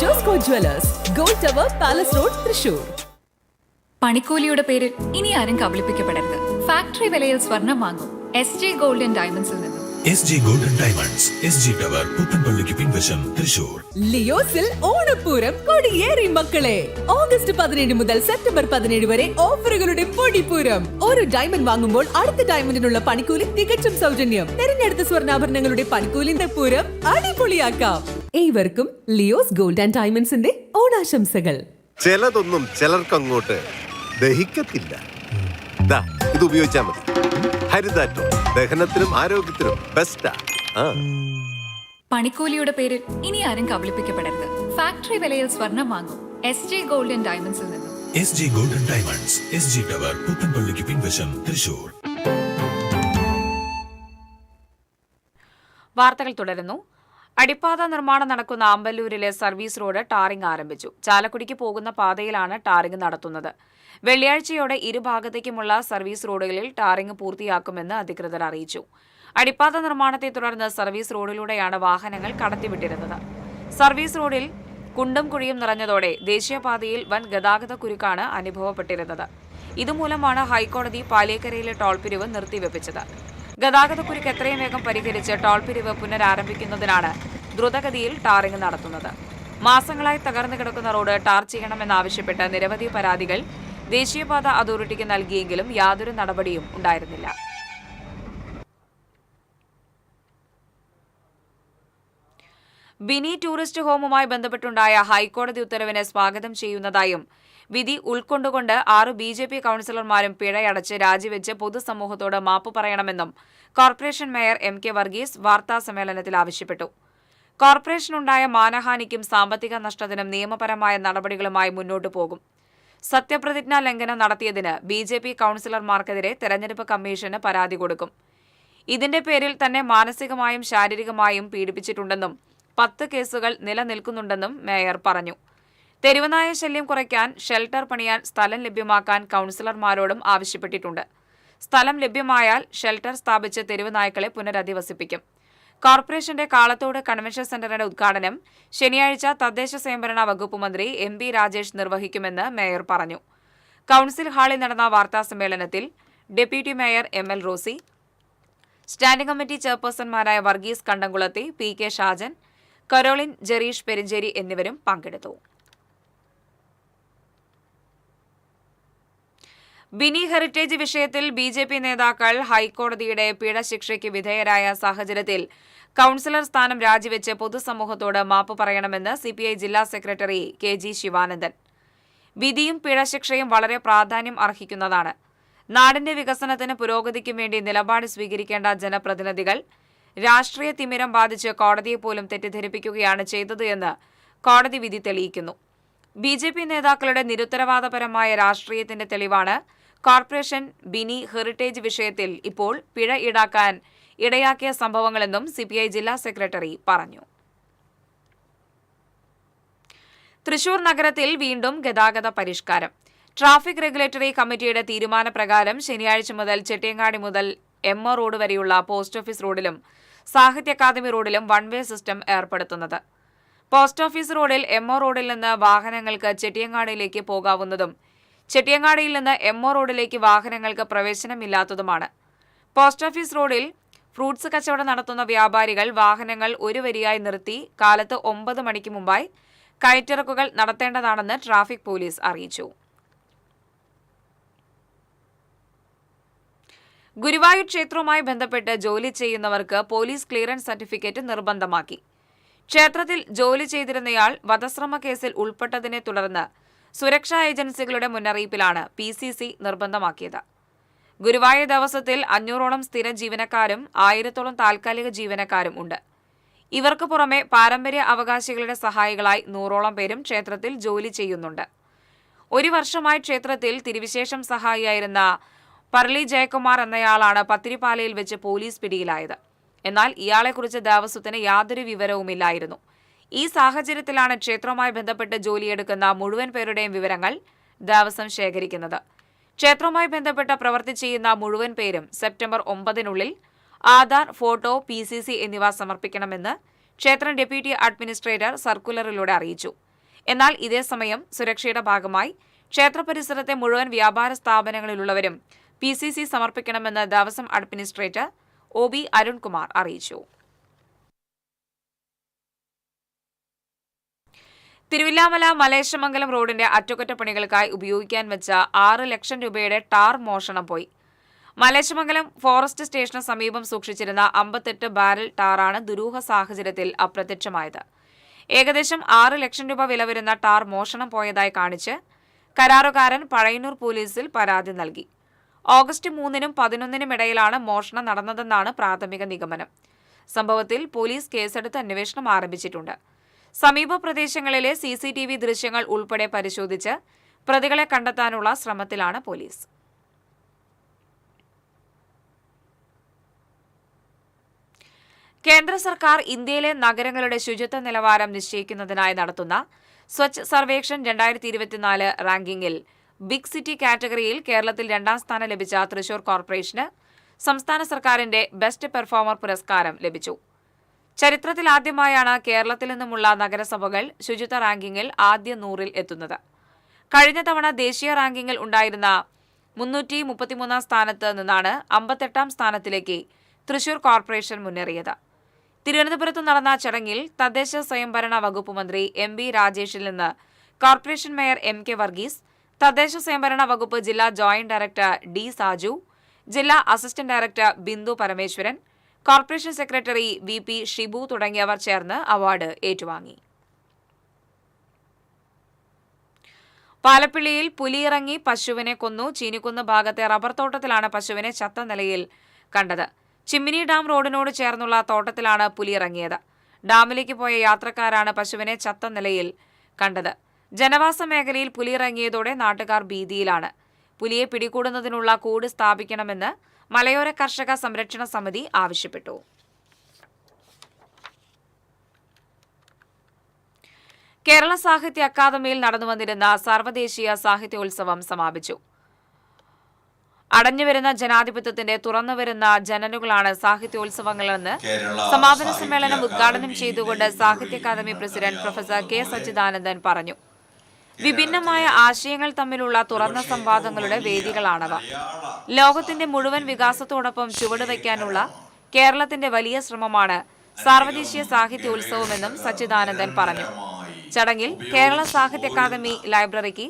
Josco jewellers, gold tower, palace road, Thrissur. പണിക്കൂലിയുടെ പേരിൽ ഇനി ആരും കബളിപ്പിക്കപ്പെടരുത്. ഫാക്ടറി വിലയിൽ സ്വർണം വാങ്ങും SG ഗോൾഡ് ആൻഡ് ഡയമണ്ട്സിൽ നിന്നും. SG gold and diamonds, SG tower, പുത്തൻപള്ളിക്ക് പിൻവശം, തൃശൂർ. ലിയോസിൽ ഓണപ്പൂരം കൊടിയേറി മക്കളെ. ഓഗസ്റ്റ് 17 മുതൽ സെപ്റ്റംബർ 17 വരെ ഓഫറുകളുടെ പൊടിപ്പൂരം. ഓരോ ഡയമണ്ട് വാങ്ങുമ്പോൾ അടുത്ത ഡയമണ്ടിനുള്ള പണിക്കൂലി തികച്ചും സൗജന്യം. തെരഞ്ഞെടുത്ത സ്വർണ്ണാഭരണങ്ങളുടെ പണിക്കൂലിന്റെ പൂരം അടിപൊളിയാക്കാം. ഏവർക്കും ലിയോസ് ഗോൾഡ് ആൻഡ് ഡയമണ്ട്സിന്റെ ഓണാശംസകൾ. ചിലതൊന്നും ചിലർക്കങ്ങോട്ട് ദഹിക്കത്തില്ല. ഇത് ഉപയോഗിച്ചാൽ മതി. ഹരിതാറ്റോ ദഹനത്തിനും ആരോഗ്യത്തിനും ബെസ്റ്റാ. പണിക്കൂലിയുടെ പേരിൽ ഇനി ആരും കബളിപ്പിക്കപ്പെടരുത്. ഫാക്ടറി വിലയിൽ സ്വർണം വാങ്ങും SG ഗോൾഡ് ആൻഡ് ഡയമണ്ട്സിൽ നിന്നും. SG gold and diamonds, SG tower, പുത്തൻപള്ളിക്ക് പിൻവശം, തൃശൂർ. വാർത്തകൾ തുടരുന്നു. അടിപ്പാത നിർമ്മാണം നടക്കുന്ന ആമ്പല്ലൂരിലെ സർവീസ് റോഡ് ടാറിംഗ് ആരംഭിച്ചു. ചാലക്കുടിക്ക് പോകുന്ന പാതയിലാണ് ടാറിംഗ് നടത്തുന്നത്. വെള്ളിയാഴ്ചയോടെ ഇരുഭാഗത്തേക്കുമുള്ള സർവീസ് റോഡുകളിൽ ടാറിംഗ് പൂർത്തിയാക്കുമെന്ന് അധികൃതർ അറിയിച്ചു. അടിപ്പാത നിർമ്മാണത്തെ തുടർന്ന് സർവീസ് റോഡിലൂടെയാണ് വാഹനങ്ങൾ കടത്തിവിട്ടിരുന്നത്. സർവീസ് റോഡിൽ കുണ്ടും കുഴിയും നിറഞ്ഞതോടെ ദേശീയപാതയിൽ വൻ ഗതാഗത കുരുക്കാണ് അനുഭവപ്പെട്ടിരുന്നത്. ഇതുമൂലമാണ് ഹൈക്കോടതി പാലിയേക്കരയിലെ ടോൾ പിരിവ് നിർത്തിവെപ്പിച്ചത്. ഗതാഗതക്കുരുക്ക് എത്രയും വേഗം പരിഹരിച്ച് ടോൾ പിരിവ് പുനരാരംഭിക്കുന്നതിനാണ് ദ്രുതഗതിയിൽ ടാറിംഗ് നടത്തുന്നത്. മാസങ്ങളായി തകർന്നു കിടക്കുന്ന റോഡ് ടാർ ചെയ്യണമെന്നാവശ്യപ്പെട്ട് നിരവധി പരാതികൾ ദേശീയപാത അതോറിറ്റിക്ക് നൽകിയെങ്കിലും യാതൊരു നടപടിയും ഉണ്ടായിരുന്നില്ല. ബിനി ടൂറിസ്റ്റ് ഹോമുമായി ബന്ധപ്പെട്ടുണ്ടായ ഹൈക്കോടതി ഉത്തരവിനെ സ്വാഗതം ചെയ്യുന്നതായും വിധി ഉൾക്കൊണ്ടുകൊണ്ട് 6 BJP കൌൺസിലർമാരും പിഴയടച്ച് രാജിവെച്ച് പൊതുസമൂഹത്തോട് മാപ്പ് പറയണമെന്നും കോർപ്പറേഷൻ മേയർ MK വർഗീസ് വാർത്താസമ്മേളനത്തിൽ ആവശ്യപ്പെട്ടു. കോർപ്പറേഷനുണ്ടായ മാനഹാനിക്കും സാമ്പത്തിക നഷ്ടത്തിനും നിയമപരമായ നടപടികളുമായി മുന്നോട്ടു പോകും. സത്യപ്രതിജ്ഞാ ലംഘനം നടത്തിയതിന് BJP കൌൺസിലർമാർക്കെതിരെ തെരഞ്ഞെടുപ്പ് കമ്മീഷന് പരാതി കൊടുക്കും. ഇതിന്റെ പേരിൽ തന്നെ മാനസികമായും ശാരീരികമായും പീഡിപ്പിച്ചിട്ടുണ്ടെന്നും 10 കേസുകൾ നിലനിൽക്കുന്നുണ്ടെന്നും മേയർ പറഞ്ഞു. തെരുവുനായ ശല്യം കുറയ്ക്കാൻ ഷെൽട്ടർ പണിയാൻ സ്ഥലം ലഭ്യമാക്കാൻ കൌൺസിലർമാരോടും ആവശ്യപ്പെട്ടിട്ടുണ്ട്. സ്ഥലം ലഭ്യമായാൽ ഷെൽട്ടർ സ്ഥാപിച്ച് തെരുവുനായ്ക്കളെ പുനരധിവസിപ്പിക്കും. കോർപ്പറേഷന്റെ കാളത്തോട് കൺവെൻഷൻ സെന്ററിന്റെ ഉദ്ഘാടനം ശനിയാഴ്ച തദ്ദേശ സ്വയംഭരണ വകുപ്പ് മന്ത്രി MP രാജേഷ് നിർവഹിക്കുമെന്ന് മേയർ പറഞ്ഞു. കൌൺസിൽ ഹാളിൽ നടന്ന വാർത്താസമ്മേളനത്തിൽ deputy mayor ML Rosy, standing committee ചെയർപേഴ്സൺമാരായ വർഗീസ് കണ്ടംകുളത്തി, PK ഷാജൻ, കരോളിൻ ജെറീഷ് പെരിഞ്ചേരി എന്നിവരും പങ്കെടുത്തു. ബിനി ഹെറിറ്റേജ് വിഷയത്തിൽ BJP നേതാക്കൾ ഹൈക്കോടതിയുടെ പിഴ ശിക്ഷയ്ക്ക് വിധേയരായ സാഹചര്യത്തിൽ കൌൺസിലർ സ്ഥാനം രാജിവെച്ച് പൊതുസമൂഹത്തോട് മാപ്പ് പറയണമെന്ന് CPI ജില്ലാ സെക്രട്ടറി KG ശിവാനന്ദൻ. വിധിയും പിഴശിക്ഷയും വളരെ പ്രാധാന്യം അർഹിക്കുന്നതാണ്. നാടിന്റെ വികസനത്തിന് പുരോഗതിക്കും വേണ്ടി നിലപാട് സ്വീകരിക്കേണ്ട ജനപ്രതിനിധികൾ രാഷ്ട്രീയ തിമിരം ബാധിച്ച് കോടതിയെ പോലും തെറ്റിദ്ധരിപ്പിക്കുകയാണ് ചെയ്തത് എന്ന് കോടതി വിധി തെളിയിക്കുന്നു. BJP നേതാക്കളുടെ നിരുത്തരവാദപരമായ രാഷ്ട്രീയത്തിന്റെ തെളിവാണ് കോർപ്പറേഷൻ ബിനി ഹെറിറ്റേജ് വിഷയത്തിൽ ഇപ്പോൾ പിഴ ഈടാക്കാൻ ഇടയാക്കിയ സംഭവങ്ങളെന്നും CPI ജില്ലാ സെക്രട്ടറി പറഞ്ഞു. തൃശൂർ നഗരത്തിൽ വീണ്ടും ഗതാഗത പരിഷ്കാരം. ട്രാഫിക് റെഗുലേറ്ററി കമ്മിറ്റിയുടെ തീരുമാനപ്രകാരം ശനിയാഴ്ച മുതൽ ചെട്ടിയങ്ങാടി മുതൽ MO റോഡ് വരെയുള്ള പോസ്റ്റ് ഓഫീസ് റോഡിലും സാഹിത്യ അക്കാദമി റോഡിലും വൺ-വേ സിസ്റ്റം ഏർപ്പെടുത്തുന്നത്. പോസ്റ്റ് ഓഫീസ് റോഡിൽ MO റോഡിൽ നിന്ന് വാഹനങ്ങൾക്ക് ചെട്ടിയങ്ങാടിയിലേക്ക് പോകാവുന്നതും ചെട്ടിയങ്ങാടിയിൽ നിന്ന് MO റോഡിലേക്ക് വാഹനങ്ങൾക്ക് പ്രവേശനമില്ലാത്തതുമാണ്. പോസ്റ്റ് ഓഫീസ് റോഡിൽ ഫ്രൂട്ട്സ് കച്ചവടം നടത്തുന്ന വ്യാപാരികൾ വാഹനങ്ങൾ ഒരു വരിയായി നിർത്തി കാലത്ത് 9 മണിക്ക് മുമ്പായി കയറ്റിറക്കുകൾ നടത്തേണ്ടതാണെന്ന് ട്രാഫിക് പോലീസ് അറിയിച്ചു. ഗുരുവായൂർ ക്ഷേത്രവുമായി ബന്ധപ്പെട്ട് ജോലി ചെയ്യുന്നവർക്ക് പോലീസ് ക്ലിയറൻസ് സർട്ടിഫിക്കറ്റ് നിർബന്ധമാക്കി. ക്ഷേത്രത്തിൽ ജോലി ചെയ്തിരുന്നയാൾ വധശ്രമ കേസിൽ ഉൾപ്പെട്ടതിനെ തുടർന്ന് സുരക്ഷാ ഏജൻസികളുടെ മുന്നറിയിപ്പിലാണ് PCC നിർബന്ധമാക്കിയത്. ഗുരുവായൂർ ദേവസ്വത്തിൽ 500ഓളം സ്ഥിര ജീവനക്കാരും 1000ഓളം താൽക്കാലിക ജീവനക്കാരും ഉണ്ട്. ഇവർക്ക് പുറമെ പാരമ്പര്യ അവകാശികളുടെ സഹായികളായി 100ഓളം പേരും ക്ഷേത്രത്തിൽ ജോലി ചെയ്യുന്നുണ്ട്. ഒരു വർഷമായി ക്ഷേത്രത്തിൽ തിരുവിശേഷം സഹായിയായിരുന്ന പർളി ജയകുമാർ എന്നയാളാണ് പത്തിരിപ്പാലയിൽ വെച്ച് പോലീസ് പിടിയിലായത്. എന്നാൽ ഇയാളെക്കുറിച്ച് ദേവസ്വത്തിന് യാതൊരു വിവരവുമില്ലായിരുന്നു. ഈ സാഹചര്യത്തിലാണ് ക്ഷേത്രവുമായി ബന്ധപ്പെട്ട് ജോലിയെടുക്കുന്ന മുഴുവൻ പേരുടെയും വിവരങ്ങൾ ദേവസ്വം ശേഖരിക്കുന്നത്. ക്ഷേത്രവുമായി ബന്ധപ്പെട്ട് പ്രവൃത്തി ചെയ്യുന്ന മുഴുവൻ പേരും സെപ്റ്റംബർ 9-നുള്ളിൽ ആധാർ, ഫോട്ടോ, PCC എന്നിവ സമർപ്പിക്കണമെന്ന് ക്ഷേത്രം ഡെപ്യൂട്ടി അഡ്മിനിസ്ട്രേറ്റർ സർക്കുലറിലൂടെ അറിയിച്ചു. എന്നാൽ ഇതേസമയം സുരക്ഷയുടെ ഭാഗമായി ക്ഷേത്ര പരിസരത്തെ മുഴുവൻ വ്യാപാര സ്ഥാപനങ്ങളിലുള്ളവരും PCC സമർപ്പിക്കണമെന്ന് ദേവസ്വം അഡ്മിനിസ്ട്രേറ്റർ OB അരുൺകുമാർ അറിയിച്ചു. തിരുവില്ലാമല മലേശമംഗലം റോഡിന്റെ അറ്റകുറ്റപ്പണികൾക്കായി ഉപയോഗിക്കാൻ വെച്ച 6 ലക്ഷം രൂപയുടെ ടാർ മോഷണം പോയി. മലേശമംഗലം ഫോറസ്റ്റ് സ്റ്റേഷന് സമീപം സൂക്ഷിച്ചിരുന്ന 58 ബാരൽ ടാറാണ് ദുരൂഹ സാഹചര്യത്തിൽ അപ്രത്യക്ഷമായത്. ഏകദേശം 6 ലക്ഷം രൂപ വില വരുന്ന ടാർ മോഷണം പോയതായി കാണിച്ച് കരാറുകാരൻ പഴയന്നൂർ പോലീസിൽ പരാതി നൽകി. ഓഗസ്റ്റ് 3-നും 11-നും ഇടയിലാണ് മോഷണം നടന്നതെന്നാണ് പ്രാഥമിക നിഗമനം. സംഭവത്തിൽ പോലീസ് കേസെടുത്ത് അന്വേഷണം ആരംഭിച്ചിട്ടുണ്ട്. സമീപ പ്രദേശങ്ങളിലെ CCTV ദൃശ്യങ്ങൾ ഉൾപ്പെടെ പരിശോധിച്ച് പ്രതികളെ കണ്ടെത്താനുള്ള ശ്രമത്തിലാണ് പോലീസ്. കേന്ദ്ര സർക്കാർ ഇന്ത്യയിലെ നഗരങ്ങളുടെ ശുചിത്വ നിലവാരം നിശ്ചയിക്കുന്നതിനായി നടത്തുന്ന സ്വച്ഛ് സർവേക്ഷൺ 2024 റാങ്കിങ്ങിൽ ബിഗ് സിറ്റി കാറ്റഗറിയിൽ കേരളത്തിൽ 2ാം സ്ഥാനം ലഭിച്ച തൃശൂർ കോർപ്പറേഷന് സംസ്ഥാന സർക്കാരിന്റെ ബെസ്റ്റ് പെർഫോമർ പുരസ്കാരം ലഭിച്ചു. ചരിത്രത്തിലാദ്യമായാണ് കേരളത്തിൽ നിന്നുമുള്ള നഗരസഭകൾ ശുചിത്വ റാങ്കിങ്ങിൽ ആദ്യ 100-ൽ എത്തുന്നത്. കഴിഞ്ഞ തവണ ദേശീയ റാങ്കിങ്ങിൽ ഉണ്ടായിരുന്ന 333-ാം സ്ഥാനത്ത് നിന്നാണ് 58-ാം സ്ഥാനത്തിലേക്ക് തൃശൂർ കോർപ്പറേഷൻ മുന്നേറിയത്. തിരുവനന്തപുരത്ത് നടന്ന ചടങ്ങിൽ തദ്ദേശ സ്വയംഭരണ വകുപ്പ് മന്ത്രി MB രാജേഷിൽ നിന്ന് കോർപ്പറേഷൻ മേയർ MK വർഗീസ്, തദ്ദേശ സ്വയംഭരണ വകുപ്പ് ജില്ലാ ജോയിന്റ് ഡയറക്ടർ D സാജു, ജില്ലാ assistant director Bindu Parameswaran, corporation secretary VP Shibu തുടങ്ങിയവർ ചേർന്ന് അവാർഡ് ഏറ്റുവാങ്ങി. പാലപ്പിള്ളിയിൽ പുലിയിറങ്ങി പശുവിനെ കൊന്നു. ചീനിക്കുന്ന് ഭാഗത്തെ റബ്ബർ തോട്ടത്തിലാണ് പശുവിനെ ചത്ത നിലയിൽ കണ്ടത്. ചിമ്മിനി ഡാം റോഡിനോട് ചേർന്നുള്ള തോട്ടത്തിലാണ് പുലിയിറങ്ങിയത്. ഡാമിലേക്ക് പോയ യാത്രക്കാരാണ് പശുവിനെ ചത്ത നിലയിൽ കണ്ടത്. ജനവാസ മേഖലയിൽ പുലിയിറങ്ങിയതോടെ നാട്ടുകാർ ഭീതിയിലാണ്. പുലിയെ പിടികൂടുന്നതിനുള്ള കൂട് സ്ഥാപിക്കണമെന്ന് മലയോര കർഷക സംരക്ഷണ സമിതി ആവശ്യപ്പെട്ടു. കേരള സാഹിത്യ അക്കാദമിയിൽ നടന്നുവന്നിരുന്ന സർവ്വദേശീയ സാഹിത്യോത്സവം സമാപിച്ചു. അടഞ്ഞുവരുന്ന ജനാധിപത്യത്തിന്റെ തുറന്നുവരുന്ന ജനലുകളാണ് സാഹിത്യോത്സവങ്ങളെന്ന് സമാപന സമ്മേളനം ഉദ്ഘാടനം ചെയ്തുകൊണ്ട് Sahitya Akademi president professor K Satchidanandan പറഞ്ഞു. വിഭിന്നമായ ആശയങ്ങൾ തമ്മിലുള്ള തുറന്ന സംവാദങ്ങളുടെ വേദികളാണവ. ലോകത്തിന്റെ മുഴുവൻ വികാസത്തോടൊപ്പം ചുവടുവയ്ക്കാനുള്ള കേരളത്തിന്റെ വലിയ ശ്രമമാണ് സാർവദേശീയ സാഹിത്യോത്സവമെന്നും സച്ചിദാനന്ദൻ പറഞ്ഞു. ചടങ്ങിൽ കേരള സാഹിത്യ അക്കാദമി ലൈബ്രറിക്ക്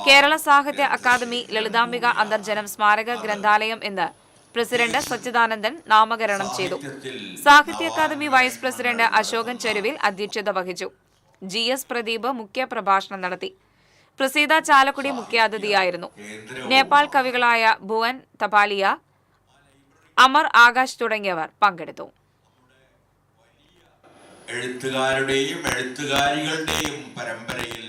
കേരള സാഹിത്യ അക്കാദമി ലളിതാംബിക അന്തർജനം സ്മാരക ഗ്രന്ഥാലയം എന്ന് പ്രസിഡന്റ് സച്ചിദാനന്ദൻ നാമകരണം ചെയ്തു. സാഹിത്യ അക്കാദമി വൈസ് പ്രസിഡന്റ് അശോകൻ ചെരുവിൽ അധ്യക്ഷത വഹിച്ചു. GS പ്രദീപ് മുഖ്യ പ്രഭാഷണം നടത്തി. പ്രസീത ചാലക്കുടി മുഖ്യാതിഥിയായിരുന്നു. നേപ്പാൾ കവികളായ ഭുവൻ തപാലിയ, അമർ ആകാശ് തുടങ്ങിയവർ പങ്കെടുത്തു. എഴുത്തുകാരുടെയും എഴുത്തുകാരികളുടെയും പരമ്പരയിൽ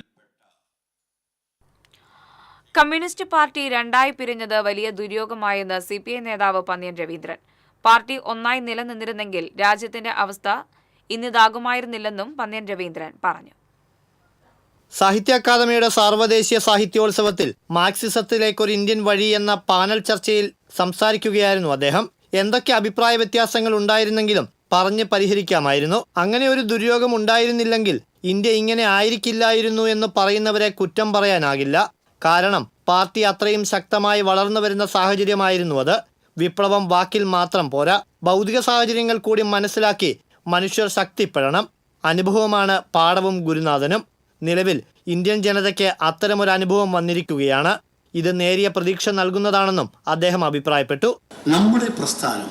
കമ്മ്യൂണിസ്റ്റ് പാർട്ടി രണ്ടായി പിരിഞ്ഞത് വലിയ ദുര്യോഗമായെന്ന് CPI നേതാവ് പന്ന്യൻ രവീന്ദ്രൻ. പാർട്ടി ഒന്നായി നിലനിന്നിരുന്നെങ്കിൽ രാജ്യത്തിന്റെ അവസ്ഥ ഇന്നിതാകുമായിരുന്നില്ലെന്നും പന്ന്യൻ രവീന്ദ്രൻ പറഞ്ഞു. സാഹിത്യ അക്കാദമിയുടെ സാർവദേശീയ സാഹിത്യോത്സവത്തിൽ മാർക്സിസത്തിലേക്കൊരു ഇന്ത്യൻ വഴി എന്ന പാനൽ ചർച്ചയിൽ സംസാരിക്കുകയായിരുന്നു അദ്ദേഹം. എന്തൊക്കെ അഭിപ്രായ വ്യത്യാസങ്ങൾ ഉണ്ടായിരുന്നെങ്കിലും പറഞ്ഞ് പരിഹരിക്കാമായിരുന്നു. അങ്ങനെ ഒരു ദുര്യോഗം ഉണ്ടായിരുന്നില്ലെങ്കിൽ ഇന്ത്യ ഇങ്ങനെ ആയിരിക്കില്ലായിരുന്നു എന്ന് പറയുന്നവരെ കുറ്റം പറയാനാകില്ല. കാരണം പാർട്ടി അത്രയും ശക്തമായി വളർന്നു വരുന്ന സാഹചര്യമായിരുന്നു അത്. വിപ്ലവം വാക്കിൽ മാത്രം പോരാ, ഭൗതിക സാഹചര്യങ്ങൾ കൂടി മനസ്സിലാക്കി മനുഷ്യർ ശക്തിപ്പെടണം. അനുഭവമാണ് പാഠവും ഗുരുനാഥനും. നിലവിൽ ഇന്ത്യൻ ജനതയ്ക്ക് അത്തരമൊരു അനുഭവം വന്നിരിക്കുകയാണ്. ഇത് നേരിയ പ്രതീക്ഷ നൽകുന്നതാണെന്നും അദ്ദേഹം അഭിപ്രായപ്പെട്ടു. നമ്മുടെ പ്രസ്ഥാനം,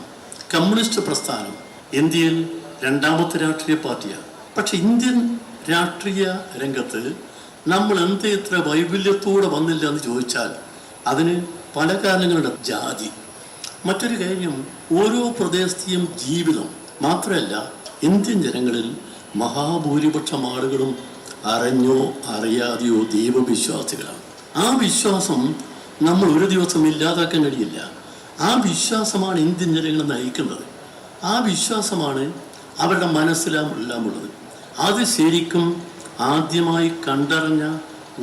കമ്മ്യൂണിസ്റ്റ് പ്രസ്ഥാനം, ഇന്ത്യയിൽ രണ്ടാമത്തെ രാഷ്ട്രീയ പാർട്ടിയാണ്. പക്ഷെ ഇന്ത്യൻ രാഷ്ട്രീയ രംഗത്ത് നമ്മൾ എന്ത് ഇത്ര വൈവിധ്യത്തോടെ വന്നില്ല എന്ന് ചോദിച്ചാൽ അതിന് പല കാരണങ്ങളുടെ ജാതി. മറ്റൊരു കാര്യം, ഓരോ പ്രദേശത്തെയും ജീവിതം മാത്രമല്ല, ഇന്ത്യൻ ജനങ്ങളിൽ മഹാഭൂരിപക്ഷം ആളുകളും അറിഞ്ഞോ അറിയാതെയോ ദൈവവിശ്വാസികളാണ്. ആ വിശ്വാസം നമ്മൾ ഒരു ദിവസം ഇല്ലാതാക്കാൻ കഴിയില്ല. ആ വിശ്വാസമാണ് ഇന്ത്യൻ ജനങ്ങളെ നയിക്കുന്നത്. ആ വിശ്വാസമാണ് അവരുടെ മനസ്സിലെല്ലാം ഉള്ളത്. അത് ശരിക്കും ആദ്യമായി കണ്ടറിഞ്ഞ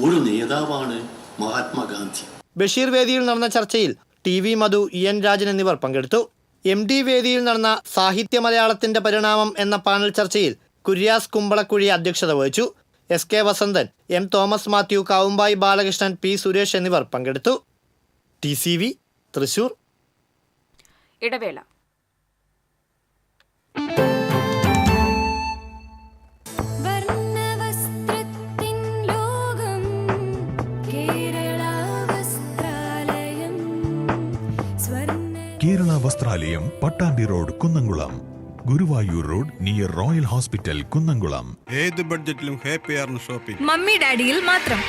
ഒരു നേതാവാണ് മഹാത്മാഗാന്ധി. ബഷീർ വേദിയിൽ നടന്ന ചർച്ചയിൽ TV മധു, EN രാജൻ എന്നിവർ പങ്കെടുത്തു. MD വേദിയിൽ നടന്ന സാഹിത്യ മലയാളത്തിന്റെ പരിണാമം എന്ന പാനൽ ചർച്ചയിൽ കുര്യാസ് കുമ്പളക്കുഴി അധ്യക്ഷത വഹിച്ചു. SK Vasanthan, M Thomas Mathew, Kavumbayi Balakrishnan, P Suresh എന്നിവർ പങ്കെടുത്തു. TCV തൃശൂർ. ഇടവേള. Kerala Vasthralayam, Pattambi road, Kunnamkulam. Guruvayur road near royal hospital, Kunnamkulam. ഏത് ബഡ്ജറ്റിലും ഹാപ്പിയാണ് ഷോപ്പിംഗ്. മമ്മി ഡാഡിയിൽ മാത്രം.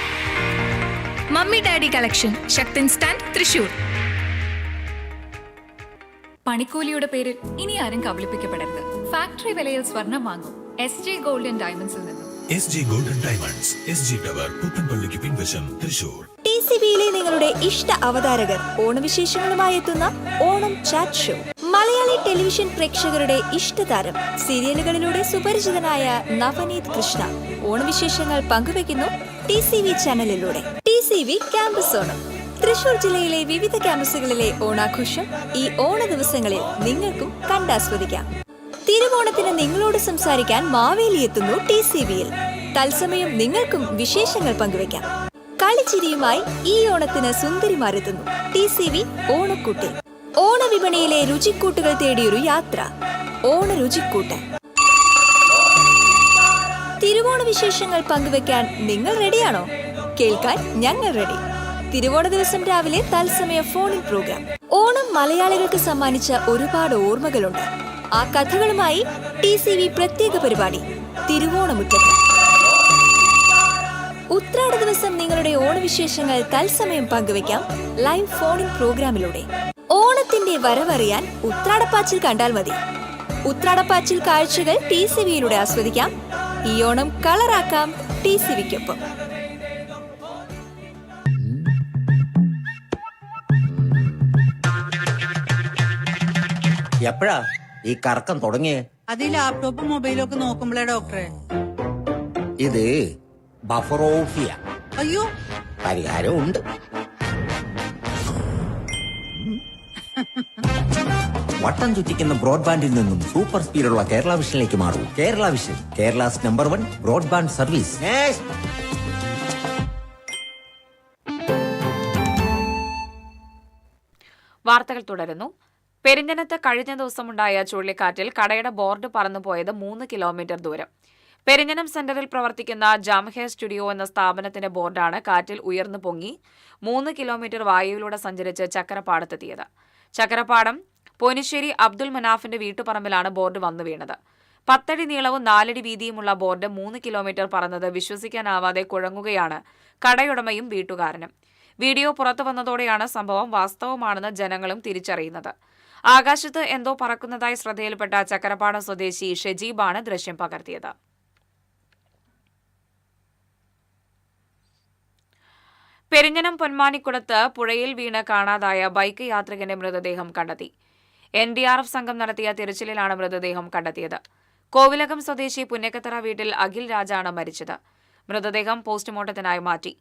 Mummy daddy collection, Sakthan stand, Thrissur. പണിക്കൂലിയുടെ പേരിൽ ഇനി ആരും കബളിപ്പിക്കപ്പെടരുത്. ഫാക്ടറി വിലയിൽ സ്വർണം വാങ്ങും SJ ഗോൾഡ് ആൻഡ് ഡയമണ്ട്സിൽ നിന്നും. SJ gold and diamonds, SG tower, പുത്തൻപള്ളിക്ക് പിൻവശം, തൃശൂർ. TCBയിലെ നിങ്ങളുടെ ഇഷ്ട അവതാരകർ ഓണവിശേഷങ്ങളുമായി എത്തുന്ന ഓണം ചാറ്റ് ഷോ. മലയാളി ടെലിവിഷൻ പ്രേക്ഷകരുടെ ഇഷ്ടതാരം, സീരിയലുകളിലൂടെ സുപരിചിതനായ നവനീത് കൃഷ്ണ ഓണവിശേഷങ്ങൾ പങ്കുവയ്ക്കുന്നു TCV ചാനലിലൂടെ. TCV campus Onam. തൃശൂർ ജില്ലയിലെ വിവിധ ക്യാമ്പസുകളിലെ ഓണാഘോഷം ഈ ഓണ ദിവസങ്ങളിൽ നിങ്ങൾക്കും കണ്ടാസ്വദിക്കാം. തിരുവോണത്തിന് നിങ്ങളോട് സംസാരിക്കാൻ മാവേലി എത്തുന്നു TCVയിൽ. തത്സമയം നിങ്ങൾക്കും വിശേഷങ്ങൾ പങ്കുവയ്ക്കാം. കളിച്ചിരിയുമായി ഈ ഓണത്തിന് സുന്ദരിമാരെത്തുന്നു TCV ഓണക്കൂട്ടിൽ. ഓണവിപണിയിലെ രുചിക്കൂട്ടുകൾ തേടിയൊരു യാത്ര, ഓണ രുചിക്കൂട്ട്. തിരുവോണ വിശേഷങ്ങൾ പങ്കുവെക്കാൻ നിങ്ങൾ റെഡിയാണോ? കേൾക്കാൻ ഞങ്ങൾ റെഡി. തിരുവോണ ദിവസം രാവിലെ തത്സമയ ഫോണിൻ പ്രോഗ്രാം. ഓണം മലയാളികൾക്ക് സമ്മാനിച്ച ഒരുപാട് ഓർമ്മകളുണ്ട്. ആ കഥകളുമായി TCV പ്രത്യേക പരിപാടി തിരുവോണമുറ്റത്ത്. ഉത്രാട ദിവസം നിങ്ങളുടെ ഓണവിശേഷങ്ങൾ തത്സമയം പങ്കുവെക്കാം ലൈവ് ഫോണിൻ പ്രോഗ്രാമിലൂടെ. ഓണത്തിന്റെ വരവറിയാൻ ഉത്രാടപ്പാച്ചിൽ കണ്ടാൽ മതി. ഉത്രാടപ്പാച്ചിൽ കാഴ്ചകൾ TCVയിലൂടെ ആസ്വദിക്കാം. ഈ ഓണം കളറാക്കാം TCVക്കൊപ്പം. എപ്പോഴാ ഈ കറക്കം തുടങ്ങിയേ? അത് ഈ ലാപ്ടോപ്പും മൊബൈലും ഒക്കെ നോക്കുമ്പോഴേ ഡോക്ടറെ. ഇത് ബഫർ ഓഫ് ചെയ്യാം. അയ്യോ, പരിഹാരമുണ്ട്. വട്ടം ചുറ്റിക്കുന്ന ബ്രോഡ്ബാൻഡിൽ നിന്നും സൂപ്പർ സ്പീഡുള്ള കേരള വിഷനിലേക്ക് മാറൂ. Kerala vision, Kerala's number 1 broadband service. വാർത്തകൾ തുടരുന്നു. പെരിഞ്ഞനത്ത് കഴിഞ്ഞ ദിവസമുണ്ടായ ചുഴലിക്കാറ്റിൽ കടയുടെ ബോർഡ് പറന്നുപോയത് 3 കിലോമീറ്റർ ദൂരം. പെരിഞ്ഞനം സെന്ററിൽ പ്രവർത്തിക്കുന്ന ജാംഹെ സ്റ്റുഡിയോ എന്ന സ്ഥാപനത്തിന്റെ ബോർഡാണ് കാറ്റിൽ ഉയർന്നു പൊങ്ങി 3 കിലോമീറ്റർ വായുവിലൂടെ സഞ്ചരിച്ച് ചക്കരപ്പാടത്തെത്തിയത്. ചക്കരപ്പാടം പോനിശ്ശേരി അബ്ദുൽ മനാഫിന്റെ വീട്ടുപറമ്പിലാണ് ബോർഡ് വന്നു വീണത്. 10 അടി നീളവും 4 അടി വീതിയുമുള്ള ബോർഡ് 3 കിലോമീറ്റർ പറന്നത് വിശ്വസിക്കാനാവാതെ കുഴങ്ങുകയാണ് കടയുടമയും വീട്ടുകാരനും. വീഡിയോ പുറത്തു വന്നതോടെയാണ് സംഭവം വാസ്തവമാണെന്ന് ജനങ്ങളും തിരിച്ചറിയുന്നത്. ആകാശത്ത് എന്തോ പറക്കുന്നതായി ശ്രദ്ധയിൽപ്പെട്ട ചക്കരപ്പാടം സ്വദേശി ഷെജീബാണ് ദൃശ്യം പകർത്തിയത്. പെരിഞ്ഞനം പൊന്മാനിക്കുടത്ത് പുഴയിൽ വീണ് കാണാതായ ബൈക്ക് യാത്രികന്റെ മൃതദേഹം കണ്ടെത്തി. NDRF സംഘം നടത്തിയ തിരച്ചിലിലാണ് മൃതദേഹം കണ്ടെത്തിയത്. കോവിലകം സ്വദേശി പുന്നക്കത്തറ വീട്ടിൽ അഖിൽ രാജാണ് മരിച്ചത്. മൃതദേഹം പോസ്റ്റ്മോർട്ടത്തിനായി മാറ്റി.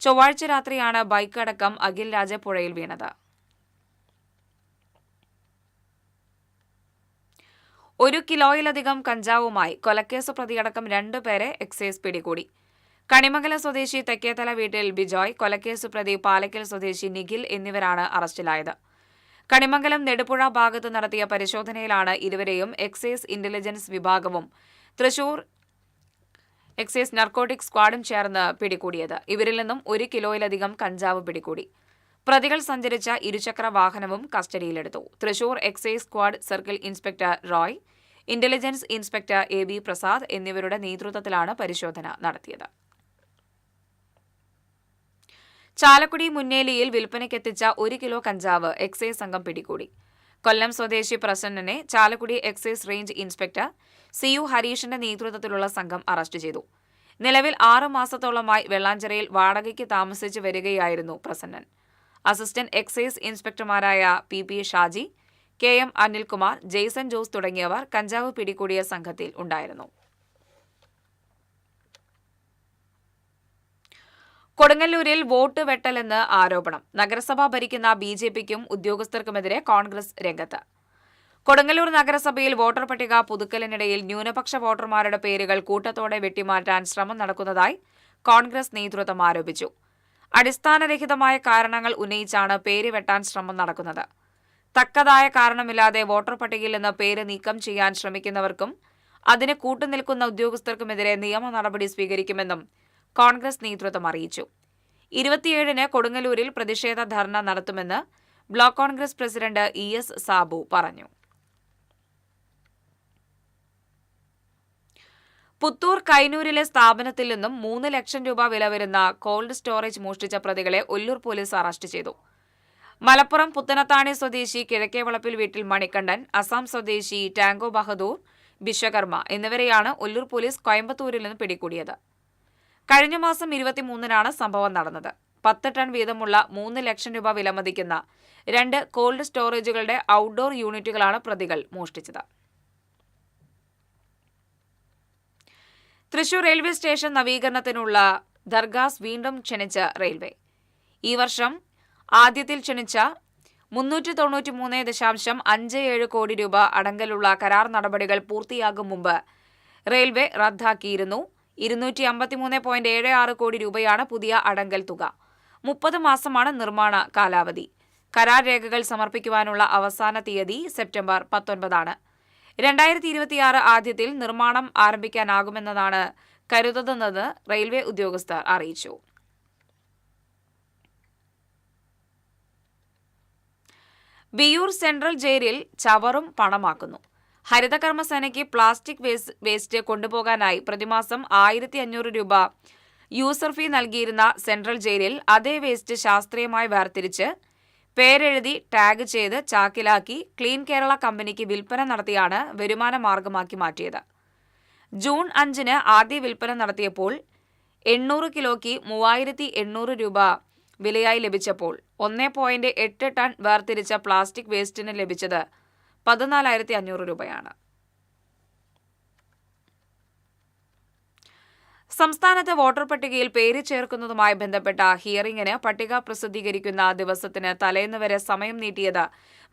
ചൊവ്വാഴ്ച രാത്രിയാണ് ബൈക്ക് അടക്കം അഖിൽ രാജ പുഴയിൽ വീണത്. 1 കിലോയിലധികം കഞ്ചാവുമായി കൊലക്കേസ് പ്രതിയടക്കം 2 പേരെ എക്സൈസ് പിടികൂടി. കണിമംഗലം സ്വദേശി തെക്കേത്തല വീട്ടിൽ ബിജോയ്, കൊലക്കേസ് പ്രതി പാലക്കൽ സ്വദേശി നിഖിൽ എന്നിവരാണ് അറസ്റ്റിലായത്. കണിമംഗലം നെടുപുഴ ഭാഗത്ത് നടത്തിയ പരിശോധനയിലാണ് ഇരുവരെയും എക്സൈസ് ഇന്റലിജൻസ് വിഭാഗവും തൃശൂർ എക്സൈസ് നർക്കോട്ടിക് സ്ക്വാഡും ചേർന്ന് പിടികൂടിയത്. ഇവരിൽ നിന്നും 1 കിലോയിലധികം കഞ്ചാവ് പിടികൂടി. പ്രതികൾ സഞ്ചരിച്ച ഇരുചക്ര വാഹനവും കസ്റ്റഡിയിലെടുത്തു. Thrissur excise squad circle inspector Roy, intelligence inspector AB Prasad എന്നിവരുടെ നേതൃത്വത്തിലാണ് പരിശോധന നടത്തിയത്. ചാലക്കുടി മുന്നേലിയിൽ വിൽപ്പനയ്ക്കെത്തിച്ച 1 കിലോ കഞ്ചാവ് എക്സൈസ് സംഘം പിടികൂടി. കൊല്ലം സ്വദേശി പ്രസന്നനെ Chalakudy excise range inspector CU ഹരീഷിന്റെ നേതൃത്വത്തിലുള്ള സംഘം അറസ്റ്റ് ചെയ്തു. നിലവിൽ 6 മാസത്തോളമായി വെള്ളാഞ്ചിറയിൽ വാടകയ്ക്ക് താമസിച്ചു വരികയായിരുന്നു പ്രസന്നൻ. അസിസ്റ്റന്റ് എക്സൈസ് ഇൻസ്പെക്ടർമാരായ PP ഷാജി, KM അനിൽകുമാർ, ജെയ്സൺ ജോസ് തുടങ്ങിയവർ കഞ്ചാവ് പിടികൂടിയ സംഘത്തിൽ ഉണ്ടായിരുന്നു. കൊടുങ്ങല്ലൂരിൽ വോട്ട് വെട്ടലെന്ന് ആരോപണം. നഗരസഭ ഭരിക്കുന്ന BJPക്കും ഉദ്യോഗസ്ഥർക്കുമെതിരെ കോൺഗ്രസ് രംഗത്ത്. കൊടുങ്ങല്ലൂർ നഗരസഭയിൽ വോട്ടർ പട്ടിക പുതുക്കലിനിടയിൽ ന്യൂനപക്ഷ വോട്ടർമാരുടെ പേരുകൾ കൂട്ടത്തോടെ വെട്ടിമാറ്റാൻ ശ്രമം നടക്കുന്നതായി കോൺഗ്രസ് നേതൃത്വം ആരോപിച്ചു. അടിസ്ഥാനരഹിതമായ കാരണങ്ങൾ ഉന്നയിച്ചാണ് പേര് വെട്ടാൻ ശ്രമം നടക്കുന്നത്. തക്കതായ കാരണമില്ലാതെ വോട്ടർ പട്ടികയിൽ നിന്ന് പേര് നീക്കം ചെയ്യാൻ ശ്രമിക്കുന്നവർക്കും അതിന് കൂട്ടുനിൽക്കുന്ന ഉദ്യോഗസ്ഥർക്കുമെതിരെ നിയമ നടപടി സ്വീകരിക്കുമെന്നും കോൺഗ്രസ് നേതൃത്വം അറിയിച്ചു. 27-ന് കൊടുങ്ങല്ലൂരിൽ പ്രതിഷേധ ധർണ നടത്തുമെന്ന് block Congress president ES Sabu പറഞ്ഞു. പുത്തൂർ കൈനൂരിലെ സ്ഥാപനത്തിൽ നിന്നും 3 ലക്ഷം രൂപ വില വരുന്ന കോൾഡ് സ്റ്റോറേജ് മോഷ്ടിച്ച പ്രതികളെ ഒല്ലൂർ പോലീസ് അറസ്റ്റ് ചെയ്തു. മലപ്പുറം പുത്തനത്താണി സ്വദേശി കിഴക്കേവളപ്പിൽ വീട്ടിൽ മണികണ്ഠൻ, അസം സ്വദേശി ടാങ്കോ ബഹദൂർ, വിശ്വകർമ്മ എന്നിവരെയാണ് ഒല്ലൂർ പോലീസ് കോയമ്പത്തൂരിൽ നിന്ന് പിടികൂടിയത്. കഴിഞ്ഞ മാസം 23-നാണ് സംഭവം നടന്നത്. 10 ടൺ വീതമുള്ള 3 ലക്ഷം രൂപ വിലമതിക്കുന്ന 2 കോൾഡ് സ്റ്റോറേജുകളുടെ ഔട്ട്ഡോർ യൂണിറ്റുകളാണ് പ്രതികൾ മോഷ്ടിച്ചത്. തൃശൂർ റെയിൽവേ സ്റ്റേഷൻ നവീകരണത്തിനുള്ള ദർഗാസ് വീണ്ടും ക്ഷണിച്ച റെയിൽവേ. ഈ വർഷം ആദ്യത്തിൽ ക്ഷണിച്ച 393.57 കോടി രൂപ അടങ്കലുള്ള കരാർ നടപടികൾ പൂർത്തിയാകും മുമ്പ് റെയിൽവേ റദ്ദാക്കിയിരുന്നു. 253.76 കോടി രൂപയാണ് പുതിയ അടങ്കൽ തുക. 30 മാസമാണ് നിർമ്മാണ കാലാവധി. കരാർ രേഖകൾ സമർപ്പിക്കുവാനുള്ള അവസാന തീയതി സെപ്റ്റംബർ 19 ആണ്. 2026 ആദ്യത്തിൽ നിർമ്മാണം ആരംഭിക്കാനാകുമെന്നതാണ് കരുതുന്നതെന്ന് റെയിൽവേ ഉദ്യോഗസ്ഥർ അറിയിച്ചു. വിയൂർ സെൻട്രൽ ജയിലിൽ ചവറും പണമാക്കുന്നു. ഹരിതകർമ്മസേനയ്ക്ക് പ്ലാസ്റ്റിക് വേസ്റ്റ് കൊണ്ടുപോകാനായി പ്രതിമാസം 1500 രൂപ യൂസർ ഫീ നൽകിയിരുന്ന സെൻട്രൽ ജയിലിൽ അതേ വേസ്റ്റ് ശാസ്ത്രീയമായി വേർതിരിച്ച് പേരെഴുതി ടാഗ് ചെയ്ത് ചാക്കിലാക്കി ക്ലീൻ കേരള കമ്പനിക്ക് വിൽപ്പന നടത്തിയാണ് വരുമാന മാർഗമാക്കി മാറ്റിയത്. ജൂൺ 5-ന് ആദ്യ വിൽപ്പന നടത്തിയപ്പോൾ 800 കിലോയ്ക്ക് 3800 രൂപ വിലയായി ലഭിച്ചപ്പോൾ 1.8 ടൺ വേർതിരിച്ച പ്ലാസ്റ്റിക് വേസ്റ്റിന് ലഭിച്ചത് 14,500 രൂപയാണ്. സംസ്ഥാനത്ത് വോട്ടർ പട്ടികയിൽ പേര് ചേർക്കുന്നതുമായി ബന്ധപ്പെട്ട ഹിയറിംഗിന് പട്ടിക പ്രസിദ്ധീകരിക്കുന്ന ദിവസത്തിന് തലേന്ന് വരെ സമയം നീട്ടിയത്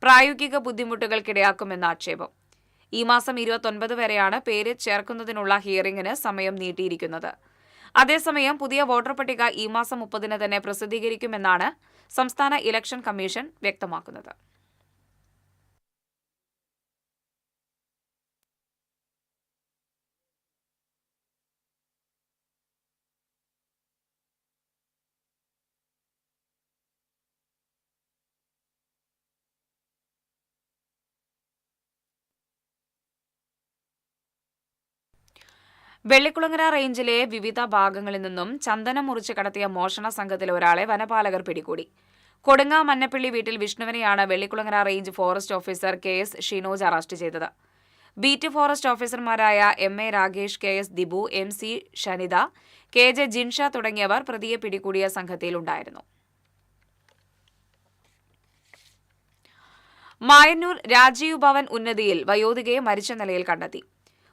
പ്രായോഗിക ബുദ്ധിമുട്ടുകൾക്കിടയാക്കുമെന്ന ആക്ഷേപം. ഈ മാസം 29 വരെയാണ് പേര് ചേർക്കുന്നതിനുള്ള ഹിയറിംഗിന് സമയം നീട്ടിയിരിക്കുന്നത്. അതേസമയം പുതിയ വോട്ടർ പട്ടിക ഈ മാസം 30-ന് തന്നെ പ്രസിദ്ധീകരിക്കുമെന്നാണ് സംസ്ഥാന ഇലക്ഷൻ കമ്മീഷൻ വ്യക്തമാക്കുന്നത്. വെള്ളിക്കുളങ്ങര റേഞ്ചിലെ വിവിധ ഭാഗങ്ങളിൽ നിന്നും ചന്ദനം മുറിച്ച് കടത്തിയ മോഷണ സംഘത്തിലെ ഒരാളെ വനപാലകർ പിടികൂടി. കൊടുങ്ങ മന്നപ്പള്ളി വീട്ടിൽ വിഷ്ണുവിനെയാണ് Vellikulangara range forest officer KS Shinoj arrest ചെയ്തത്. ബീറ്റ് ഫോറസ്റ്റ് ഓഫീസർമാരായ MA Rakesh, KS Dibu, MC Shanitha, KJ Jinsha തുടങ്ങിയവർ പ്രതിയെ പിടികൂടിയ സംഘത്തിലുണ്ടായിരുന്നു. മായന്നൂർ രാജീവ് ഭവൻ ഉന്നതിയിൽ വയോധികയെ മരിച്ച നിലയിൽ കണ്ടെത്തി.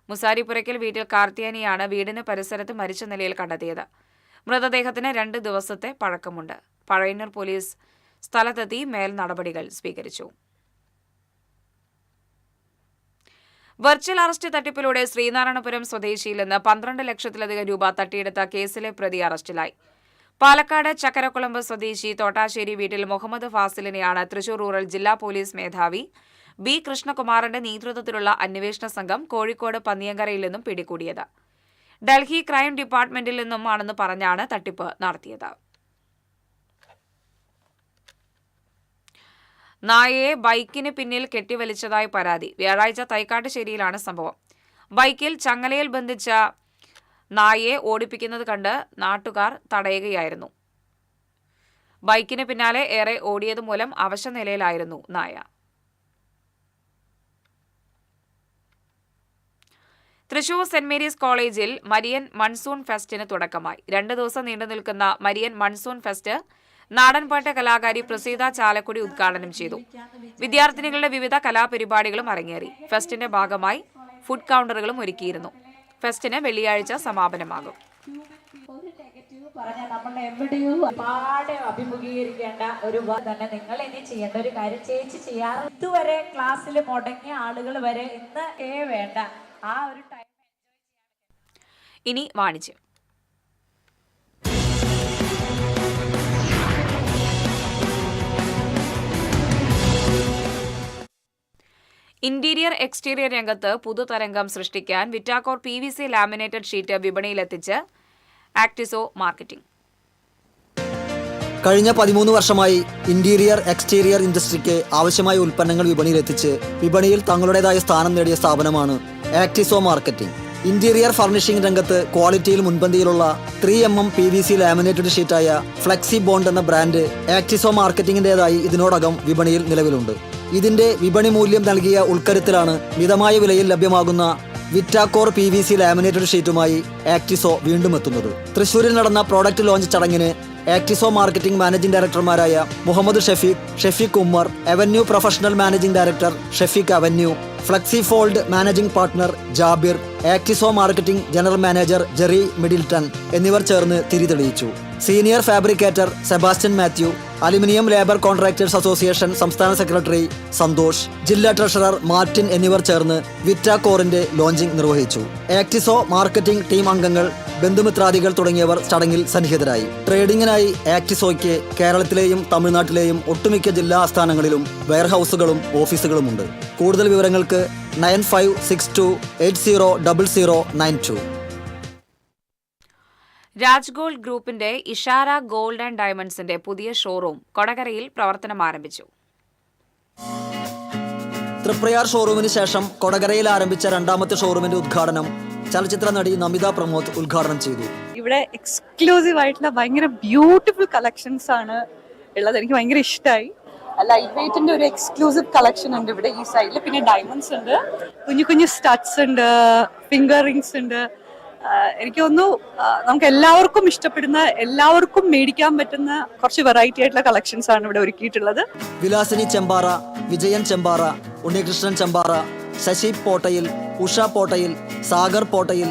മുസാരിപ്പുരയ്ക്കൽ വീട്ടിൽ കാർത്തിയാനിയാണ് വീടിന് പരിസരത്ത് മരിച്ച നിലയിൽ കണ്ടെത്തിയത്. മൃതദേഹത്തിന് 2 ദിവസത്തെ പഴക്കമുണ്ട്. പഴയന്നൂർ പോലീസ് സ്ഥലത്തെത്തി മേൽ നടപടികൾ സ്വീകരിച്ചു. വെർച്വൽ അറസ്റ്റ് തട്ടിപ്പിലൂടെ ശ്രീനാരായണപുരം സ്വദേശിയിൽ നിന്ന് 12 ലക്ഷത്തിലധികം രൂപ തട്ടിയെടുത്ത കേസിലെ പ്രതി അറസ്റ്റിലായി. പാലക്കാട് ചക്കരക്കുളമ്പ് സ്വദേശി തോട്ടാശ്ശേരി വീട്ടിൽ മുഹമ്മദ് ഫാസിലിനെയാണ് തൃശൂർ റൂറൽ ജില്ലാ പോലീസ് മേധാവി B. കൃഷ്ണകുമാറിന്റെ നേതൃത്വത്തിലുള്ള അന്വേഷണ സംഘം കോഴിക്കോട് പന്നിയങ്കരയിൽ നിന്നും പിടികൂടിയത്. ഡൽഹി ക്രൈം ഡിപ്പാർട്ട്മെന്റിൽ നിന്നുമാണെന്ന് പറഞ്ഞാണ് തട്ടിപ്പ് നടത്തിയത്. നായയെ ബൈക്കിന് പിന്നിൽ കെട്ടിവലിച്ചതായി പരാതി. വ്യാഴാഴ്ച തൈക്കാട്ടുശ്ശേരിയിലാണ് സംഭവം. ബൈക്കിൽ ചങ്ങലയിൽ ബന്ധിച്ച നായയെ ഓടിപ്പിക്കുന്നത് കണ്ട് നാട്ടുകാർ തടയുകയായിരുന്നു. ബൈക്കിന് പിന്നാലെ ഏറെ ഓടിയതുമൂലം അവശനിലയിലായിരുന്നു നായ. തൃശൂർ സെന്റ് മേരീസ് കോളേജിൽ മരിയൻ മൺസൂൺ ഫെസ്റ്റിന് തുടക്കമായി. 2 ദിവസം നീണ്ടുനിൽക്കുന്ന മരിയൻ മൺസൂൺ ഫെസ്റ്റ് നാടൻപാട്ട് കലാകാരി പ്രസീത ചാലക്കുടി ഉദ്ഘാടനം ചെയ്തു. വിദ്യാർത്ഥിനികളുടെ വിവിധ കലാപരിപാടികളും അരങ്ങേറി. ഫെസ്റ്റിന്റെ ഭാഗമായി ഫുഡ് കൗണ്ടറുകളും ഒരുക്കിയിരുന്നു. ഫെസ്റ്റിന് വെള്ളിയാഴ്ച സമാപനമാകും. നമ്മൾ എവിടെയോ ഒരുപാട് അഭിമുഖീകരിക്കേണ്ട ഒരു തന്നെ നിങ്ങൾ ഇനി ചെയ്യേണ്ട ഒരു കാര്യം ചേച്ചി ചെയ്യാറ്. ഇതുവരെ ക്ലാസ്സിൽ മുടങ്ങിയ ആളുകൾ വരെ ഇന്ന് വേണ്ട ആ ഒരു ടൈം. ഇനി വാണിജ്യം. ഇന്റീരിയർ എക്സ്റ്റീരിയർ രംഗത്ത് പുതുതരംഗം സൃഷ്ടിക്കാൻ വിറ്റാക്കോർ PVC ലാമിനേറ്റഡ് ഷീറ്റ് വിപണിയിലെത്തിച്ച് ആക്ടിസോ മാർക്കറ്റിംഗ്. കഴിഞ്ഞ 13 വർഷമായി ഇന്റീരിയർ എക്സ്റ്റീരിയർ ഇൻഡസ്ട്രിക്ക് ആവശ്യമായ ഉൽപ്പന്നങ്ങൾ വിപണിയിലെത്തിച്ച് വിപണിയിൽ തങ്ങളുടേതായ സ്ഥാനം നേടിയ സ്ഥാപനമാണ് ആക്ടിസോ മാർക്കറ്റിംഗ്. ഇന്റീരിയർ ഫർണിഷിംഗ് രംഗത്ത് ക്വാളിറ്റിയിൽ മുൻപന്തിയിലുള്ള 3mm PVC ലാമിനേറ്റഡ് ഷീറ്റായ ഫ്ലെക്സി ബോണ്ട് എന്ന ബ്രാൻഡ് ആക്ടിസോ മാർക്കറ്റിംഗിൻ്റെതായി ഇതിനോടകം വിപണിയിൽ നിലവിലുണ്ട്. ഇതിന്റെ വിപണി മൂല്യം നൽകിയ ഉൾക്കരുത്തിലാണ് മിതമായ വിലയിൽ ലഭ്യമാകുന്ന വിറ്റാക്കോർ PVC ലാമിനേറ്റഡ് ഷീറ്റുമായി ആക്ടിസോ വീണ്ടും എത്തുന്നത്. തൃശൂരിൽ നടന്ന പ്രോഡക്റ്റ് ലോഞ്ച് ചടങ്ങിന് ആക്ടിസോ മാർക്കറ്റിംഗ് മാനേജിംഗ് ഡയറക്ടർമാരായ Muhammad Shefeeq Ummer, Avenue Professional managing director Shefeeq Avenue, Flexi Fold managing partner Jabir, Actiso marketing general manager Jerry Middleton എന്നിവർ ചേർന്ന് തിരിതെളിയിച്ചു. Senior fabricator Sebastian Mathew, aluminium labour contractors association സംസ്ഥാന സെക്രട്ടറി സന്തോഷ്, ജില്ലാ ട്രഷറർ മാർട്ടിൻ എന്നിവർ ചേർന്ന് വിറ്റാക്കോറിന്റെ ലോഞ്ചിംഗ് നിർവഹിച്ചു. ആക്ടിസോ മാർക്കറ്റിംഗ് ടീം അംഗങ്ങൾ, ബന്ധുമിത്രാദികൾ തുടങ്ങിയവർ ചടങ്ങിൽ സന്നിഹിതരായി. ട്രേഡിംഗിനായി ആക്ടിസോയ്ക്ക് കേരളത്തിലെയും തമിഴ്നാട്ടിലെയും ഒട്ടുമിക്ക ജില്ലാ ആസ്ഥാനങ്ങളിലും വെയർഹൌസുകളും ഓഫീസുകളുമുണ്ട്. കൂടുതൽ വിവരങ്ങൾക്ക് 9562800092. രാജ് ഗോൾഡ് ഗ്രൂപ്പിന്റെ ഇഷാര ഗോൾഡ് ആൻഡ് ഡയമണ്ട്സിന്റെ പുതിയ ഷോറൂം കൊടകരയിൽ പ്രവർത്തനം ആരംഭിച്ചു. തൃപ്രയാർ ഷോറൂമിന് ശേഷം കൊടകരയിൽ ആരംഭിച്ച 2ാമത്തെ ഷോറൂമിന്റെ ഉദ്ഘാടനം ചലച്ചിത്ര നടി നമിത പ്രമോദ് ഉദ്ഘാടനം ചെയ്തു. ഇവിടെ എക്സ്ക്ലൂസീവ് ആയിട്ടുള്ള ഭയങ്കര ബ്യൂട്ടിഫുൾ കളക്ഷൻസ് ആണ് ഉള്ളത്. എനിക്ക് ഭയങ്കര ഇഷ്ടമായി. ലൈറ്റ് വെയ്റ്റിന്റെ ഒരു എക്സ്ക്ലൂസീവ് കളക്ഷൻ ഉണ്ട് ഇവിടെ ഈ സൈഡിൽ. പിന്നെ ഡയമണ്ട്സ് ഉണ്ട്, കുഞ്ഞു കുഞ്ഞു സ്റ്റഡ്സ് ഉണ്ട്, ഫിംഗർ റിങ്സ് ഉണ്ട്. എനിക്ക് തോന്നുന്നു നമുക്ക് എല്ലാവർക്കും ഇഷ്ടപ്പെടുന്ന, എല്ലാവർക്കും മേടിക്കാൻ പറ്റുന്ന കുറച്ച് വെറൈറ്റി ആയിട്ടുള്ള കളക്ഷൻസ് ആണ് ഇവിടെ ഒരുക്കിയിട്ടുള്ളത്. Vilasini Chembara, Vijayan Chembara, Unnikrishnan Chembara, Sasi Pottayil, Usha Pottayil, Sagar Pottayil,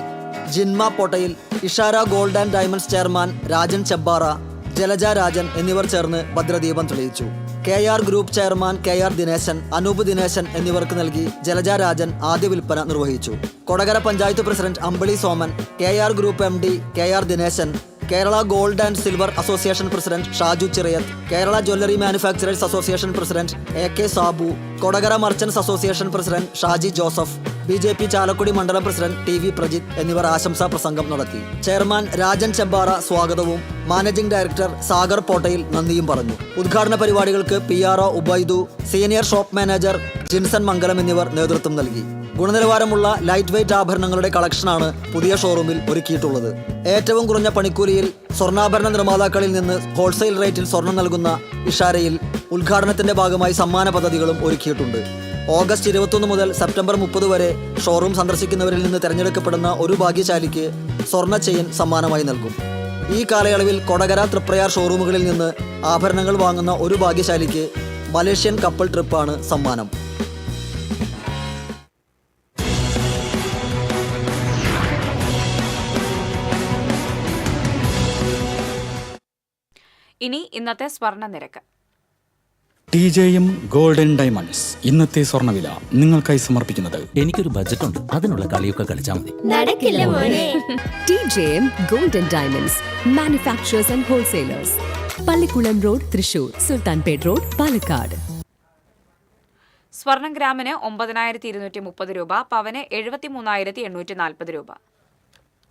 Jinma Pottayil, Ishara gold and diamonds chairman Rajan Chembara, Jalaja Rajan എന്നിവർ ചേർന്ന് ഭദ്രദീപം തെളിയിച്ചു. KR group chairman KR Dineshan, Anoop Dineshan എന്നിവർക്ക് നൽകി ജലജ രാജൻ ആദ്യ വിൽപ്പന നിർവഹിച്ചു. Kodakara panchayat president Ambili Soman, KR group MD KR Dineshan, Kerala gold and silver association president Shaju Chirayath, Kerala jewellery manufacturers association president AK Sabu, Kodakara merchants association president Shaji Joseph, BJP Chalakudy മണ്ഡലം പ്രസിഡന്റ് TV പ്രജിത്ത് എന്നിവർ ആശംസാ പ്രസംഗം നടത്തി. ചെയർമാൻ രാജൻ ചെബ്ബാറ സ്വാഗതവും മാനേജിംഗ് ഡയറക്ടർ സാഗർ പോട്ടയിൽ നന്ദിയും പറഞ്ഞു. ഉദ്ഘാടന പരിപാടികൾക്ക് PRO Ubaidu, senior shop manager Jinson Mangalam എന്നിവർ നേതൃത്വം നൽകി. ഗുണനിലവാരമുള്ള ലൈറ്റ് വെയ്റ്റ് ആഭരണങ്ങളുടെ കളക്ഷനാണ് പുതിയ ഷോറൂമിൽ ഒരുക്കിയിട്ടുള്ളത്. ഏറ്റവും കുറഞ്ഞ പണിക്കൂലിയിൽ സ്വർണ്ണാഭരണ നിർമ്മാതാക്കളിൽ നിന്ന് ഹോൾസെയിൽ റേറ്റിൽ സ്വർണം നൽകുന്ന ഇഷാരയിൽ ഉദ്ഘാടനത്തിന്റെ ഭാഗമായി സമ്മാന പദ്ധതികളും ഒരുക്കിയിട്ടുണ്ട്. ഓഗസ്റ്റ് 21 മുതൽ സെപ്റ്റംബർ 30 വരെ ഷോറൂം സന്ദർശിക്കുന്നവരിൽ നിന്ന് തിരഞ്ഞെടുക്കപ്പെടുന്ന ഒരു ഭാഗ്യശാലിക്ക് സ്വർണ്ണ ചെയിൻ സമ്മാനമായി നൽകും. ഈ കാലയളവിൽ കൊടകര തൃപ്രയാർ ഷോറൂമുകളിൽ നിന്ന് ആഭരണങ്ങൾ വാങ്ങുന്ന ഒരു ഭാഗ്യശാലിക്ക് മലേഷ്യൻ കപ്പിൾ ട്രിപ്പാണ് സമ്മാനം. ഇനി ഇന്നത്തെ സ്വർണ്ണ നിരക്ക്. TJM ഗോൾഡ് ആൻഡ് ഡയമണ്ട്സ് ഇന്നത്തെ സ്വർണ്ണവില നിങ്ങൾക്കായി സമർപ്പിക്കുന്നത്. എനിക്കൊരു ബജറ്റ് ഉണ്ട്, അതിനുള്ള കളിയൊക്കെ കളിച്ചാൽ മതി. നടക്കില്ല മോനെ. TJM gold and diamonds manufacturers and wholesalers, Pallikkulam road, Thrissur, Sultanpet road, Palakkad. സ്വർണം ഗ്രാമിന് 9230 രൂപ, പവന് 73840 രൂപ.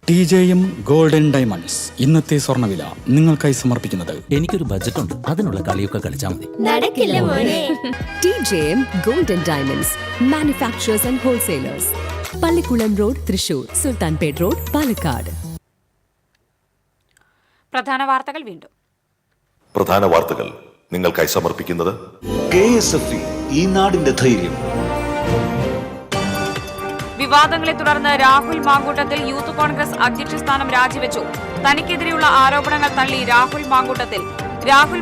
TJM ഗോൾഡ് ആൻഡ് ഡയമണ്ട്സ് ഇന്നത്തെ സ്വർണ്ണവില നിങ്ങൾക്കായി സമർപ്പിക്കുന്നത്. എനിക്കൊരു ബജറ്റ് ഉണ്ട്, അതിനുള്ള കളിയൊക്കെ കളിച്ചാൽ മതി. നടക്കില്ല മോനെ. TJM gold and diamonds manufacturers and wholesalers, Pallikkulam road, Thrissur, Sultanpet road, Palakkad. പ്രധാന വാർത്തകൾ വീണ്ടും. പ്രധാന വാർത്തകൾ നിങ്ങൾക്കായി സമർപ്പിക്കുന്നത്. KSFE ഈ നാടിന്റെ ധൈര്യം. വിവാദങ്ങളെ തുടർന്ന് രാഹുൽ മാങ്കൂട്ടത്തിൽ യൂത്ത് കോൺഗ്രസ് അധ്യക്ഷ സ്ഥാനം രാജിവെച്ചു. തനിക്കെതിരെയുള്ള ആരോപണങ്ങൾ തള്ളി രാഹുൽ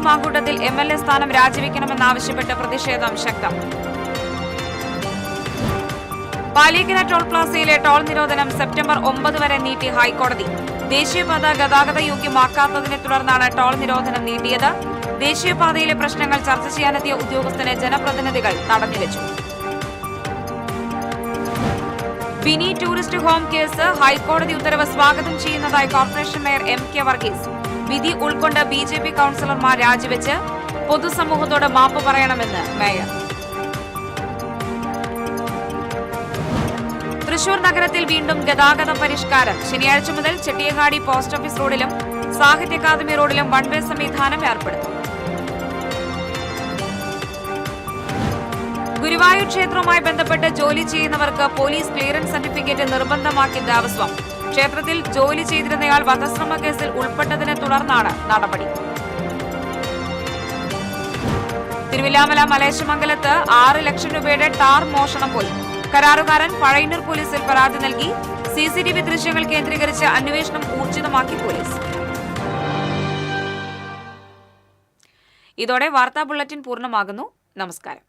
മാങ്കൂട്ടത്തിൽ MLA സ്ഥാനം രാജിവെക്കണമെന്നാവശ്യപ്പെട്ട് പ്രതിഷേധം ശക്തം. പാലിക്കര ടോൾ പ്ലാസയിലെ ടോൾ നിരോധനം സെപ്റ്റംബർ 9 വരെ നീട്ടി ഹൈക്കോടതി. ദേശീയപാത ഗതാഗത യോഗ്യമാക്കാത്തതിനെ തുടർന്നാണ് ടോൾ നിരോധനം നീട്ടിയത്. ദേശീയപാതയിലെ പ്രശ്നങ്ങൾ ചർച്ച ചെയ്യാനെത്തിയ ഉദ്യോഗസ്ഥനെ ജനപ്രതിനിധികൾ തടഞ്ഞുവെച്ചു. ബിനി ടൂറിസ്റ്റ് ഹോം കേസ് ഹൈക്കോടതി ഉത്തരവ് സ്വാഗതം ചെയ്യുന്നതായി കോർപ്പറേഷൻ മേയർ MK വർഗീസ്. വിധി ഉൾക്കൊണ്ട് BJP കൌൺസിലർമാർ രാജിവെച്ച് പൊതുസമൂഹത്തോട് മാപ്പ് പറയണമെന്ന് മേയർ. തൃശൂർ നഗരത്തിൽ വീണ്ടും ഗതാഗത പരിഷ്കാരം. ശനിയാഴ്ച മുതൽ ചെട്ടിയങ്ങാടി പോസ്റ്റ് ഓഫീസ് റോഡിലും സാഹിത്യ അക്കാദമി റോഡിലും വൺ വേ സംവിധാനം ഏർപ്പെടുത്തും. ഗുരുവായൂർ ക്ഷേത്രവുമായി ബന്ധപ്പെട്ട് ജോലി ചെയ്യുന്നവർക്ക് പോലീസ് ക്ലിയറൻസ് സർട്ടിഫിക്കറ്റ് നിർബന്ധമാക്കി ദേവസ്വം. ക്ഷേത്രത്തിൽ ജോലി ചെയ്തിരുന്നയാൾ വധശ്രമ കേസിൽ ഉൾപ്പെട്ടതിനെ തുടർന്നാണ് നടപടി. തിരുവില്ലാമല മലേശമംഗലത്ത് 6 ലക്ഷം രൂപയുടെ ടാർ മോഷണം പോയി. കരാറുകാരൻ പഴയന്നൂർ പോലീസിൽ പരാതി നൽകി. CCTV ദൃശ്യങ്ങൾ കേന്ദ്രീകരിച്ച് അന്വേഷണം ഊർജിതമാക്കി പോലീസ്. ഇതോടെ വാർത്താ ബുള്ളറ്റിൻ പൂർണ്ണമാകുന്നു. നമസ്കാരം.